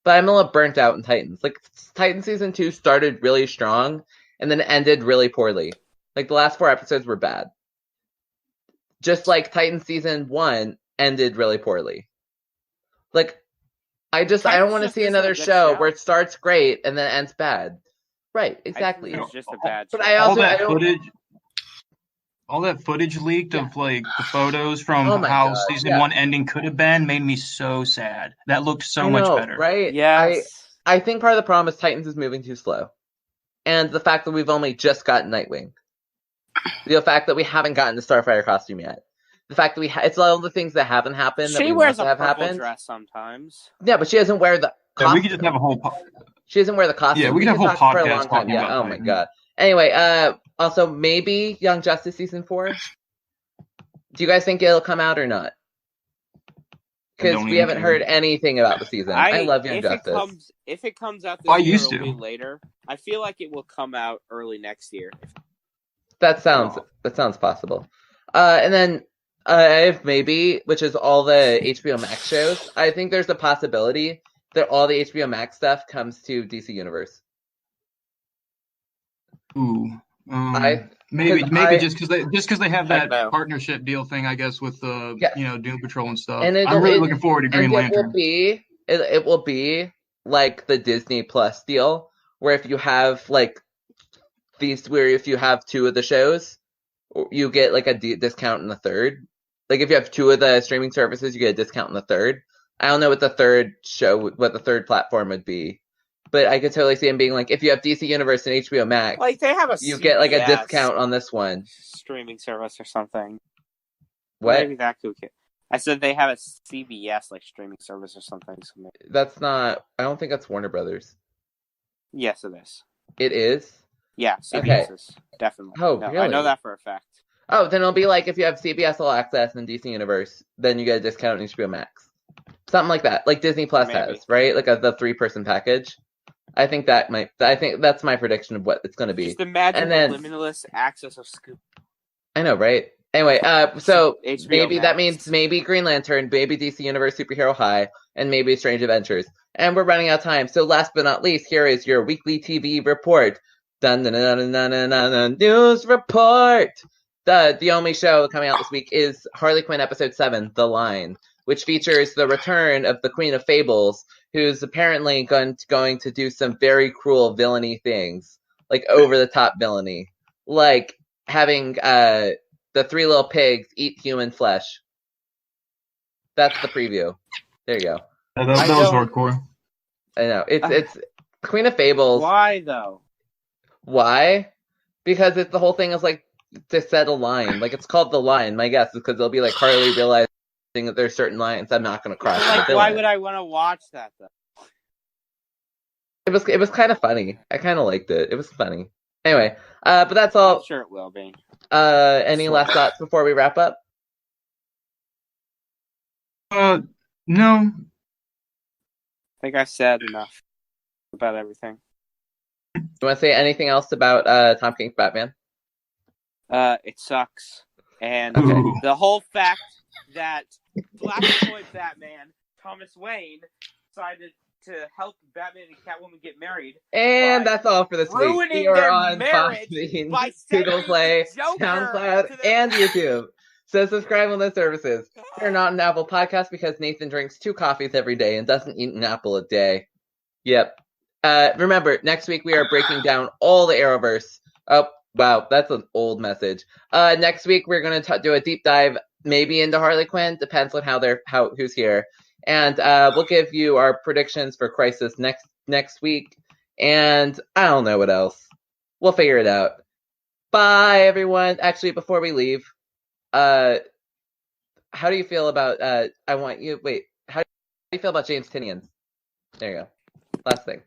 a little burnt out in Titans. Like Titan season 2 started really strong and then ended really poorly. Like the last 4 episodes were bad. Just like Titan season 1 ended really poorly. Like I don't want to see another show where it starts great and then ends bad. Right, exactly. It's just a bad show. But I also all that footage leaked of like the photos from how season 1 ending could have been made me so sad. That looked so much better. Right? Yes. I think part of the problem is Titans is moving too slow. And the fact that we've only just gotten Nightwing. The fact that we haven't gotten the Starfire costume yet. The fact that it's all the things that haven't happened. She wears a purple dress sometimes. Yeah, but she doesn't wear the costume. Yeah, we could just have a whole She doesn't wear the costume. Yeah, we can have a whole talk for a podcast long time. talking Yeah. about Oh my Titan. god. Anyway, also maybe Young Justice season 4. Do you guys think it'll come out or not? Because we haven't heard anything about the season. I love Young Justice. If it comes out I this year, used it'll to. be later. I feel like it will come out early next year. That sounds possible. And then I have maybe, which is all the HBO Max shows. I think there's a possibility that all the HBO Max stuff comes to DC Universe. Ooh. Maybe just because they have that partnership deal thing, I guess, with Doom Patrol and stuff. And I'm really looking forward to Green Lantern. It will be like the Disney Plus deal, where if you have like if you have 2 of the shows, you get like a discount in the third. Like if you have 2 of the streaming services, you get a discount in the third. I don't know what the third platform would be. But I could totally see him being like, if you have DC Universe and HBO Max, like they have you get like a discount on this one. Streaming service or something. What? Maybe that could get. I said they have a CBS like streaming service or something. So maybe. That's not. I don't think that's Warner Brothers. Yes, it is. It is? Yeah, CBS is definitely. Oh, really? I know that for a fact. Oh, then it'll be like if you have CBS All Access and DC Universe, then you get a discount on HBO Max. Something like that, like Disney Plus has, right? Like the 3-person package. I think that's my prediction of what it's going to be. Just imagine the limitless access of Scoop. I know, right? Anyway, so HBO maybe Max. That means maybe Green Lantern, maybe DC Universe Superhero High, and maybe Strange Adventures. And we're running out of time. So last but not least, here is your weekly TV report. Dun dun dun dun dun dun dun news report. The only show coming out this week is Harley Quinn episode 7, The Line, which features the return of the Queen of Fables, who's apparently going to do some very cruel villainy things, like over-the-top villainy, like having the 3 little pigs eat human flesh. That's the preview. There you go. That was hardcore. I know. It's Queen of Fables. Why, though? Why? Because the whole thing is like to set a line. Like it's called The Line. My guess is because they'll be like Harley realizing that there's certain lines I'm not going to cross. Like, why would I want to watch that though? It was kind of funny. I kind of liked it. It was funny. Anyway, but that's all. I'm sure it will be. Any last thoughts before we wrap up? No. I think I said enough about everything. You want to say anything else about Tom King's Batman? It sucks. And Ooh. the whole fact that Black and White Batman, Thomas Wayne, decided to help Batman and Catwoman get married. And that's all for this week. We are on Podbean, Google Play, SoundCloud, and YouTube. So subscribe on those services. We're not an Apple podcast because Nathan drinks 2 coffees every day and doesn't eat an apple a day. Yep. Remember, next week we are breaking down all the Arrowverse. Oh, wow, that's an old message. Next week we're going to do a deep dive, maybe into Harley Quinn. Depends on who's here. And we'll give you our predictions for Crisis next week. And I don't know what else. We'll figure it out. Bye, everyone. Actually, before we leave, how do you feel about how do you feel about James Tinian's? There you go. Last thing.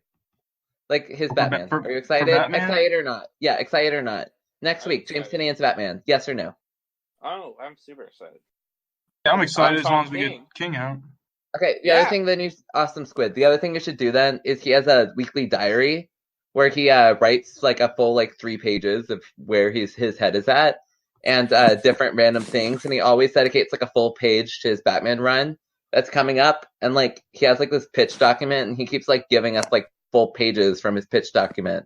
Like his Batman. Are you excited? Excited or not? Yeah, excited or not? Next week, James Tinian's Batman. Yes or no? Oh, I'm super excited. Yeah, I'm excited as long as we get King out. Okay, the other thing then you awesome Squid. The other thing you should do then is he has a weekly diary where he writes like a full 3 pages of where his head is at and different random things, and he always dedicates like a full page to his Batman run that's coming up, and like he has like this pitch document and he keeps like giving us like full pages from his pitch document.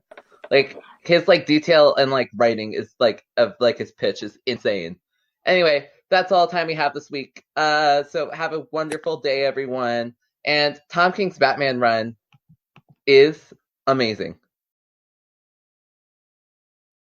Like his like detail and like writing is like of like his pitch is insane. Anyway, that's all the time we have this week. So have a wonderful day, everyone. And Tom King's Batman run is amazing.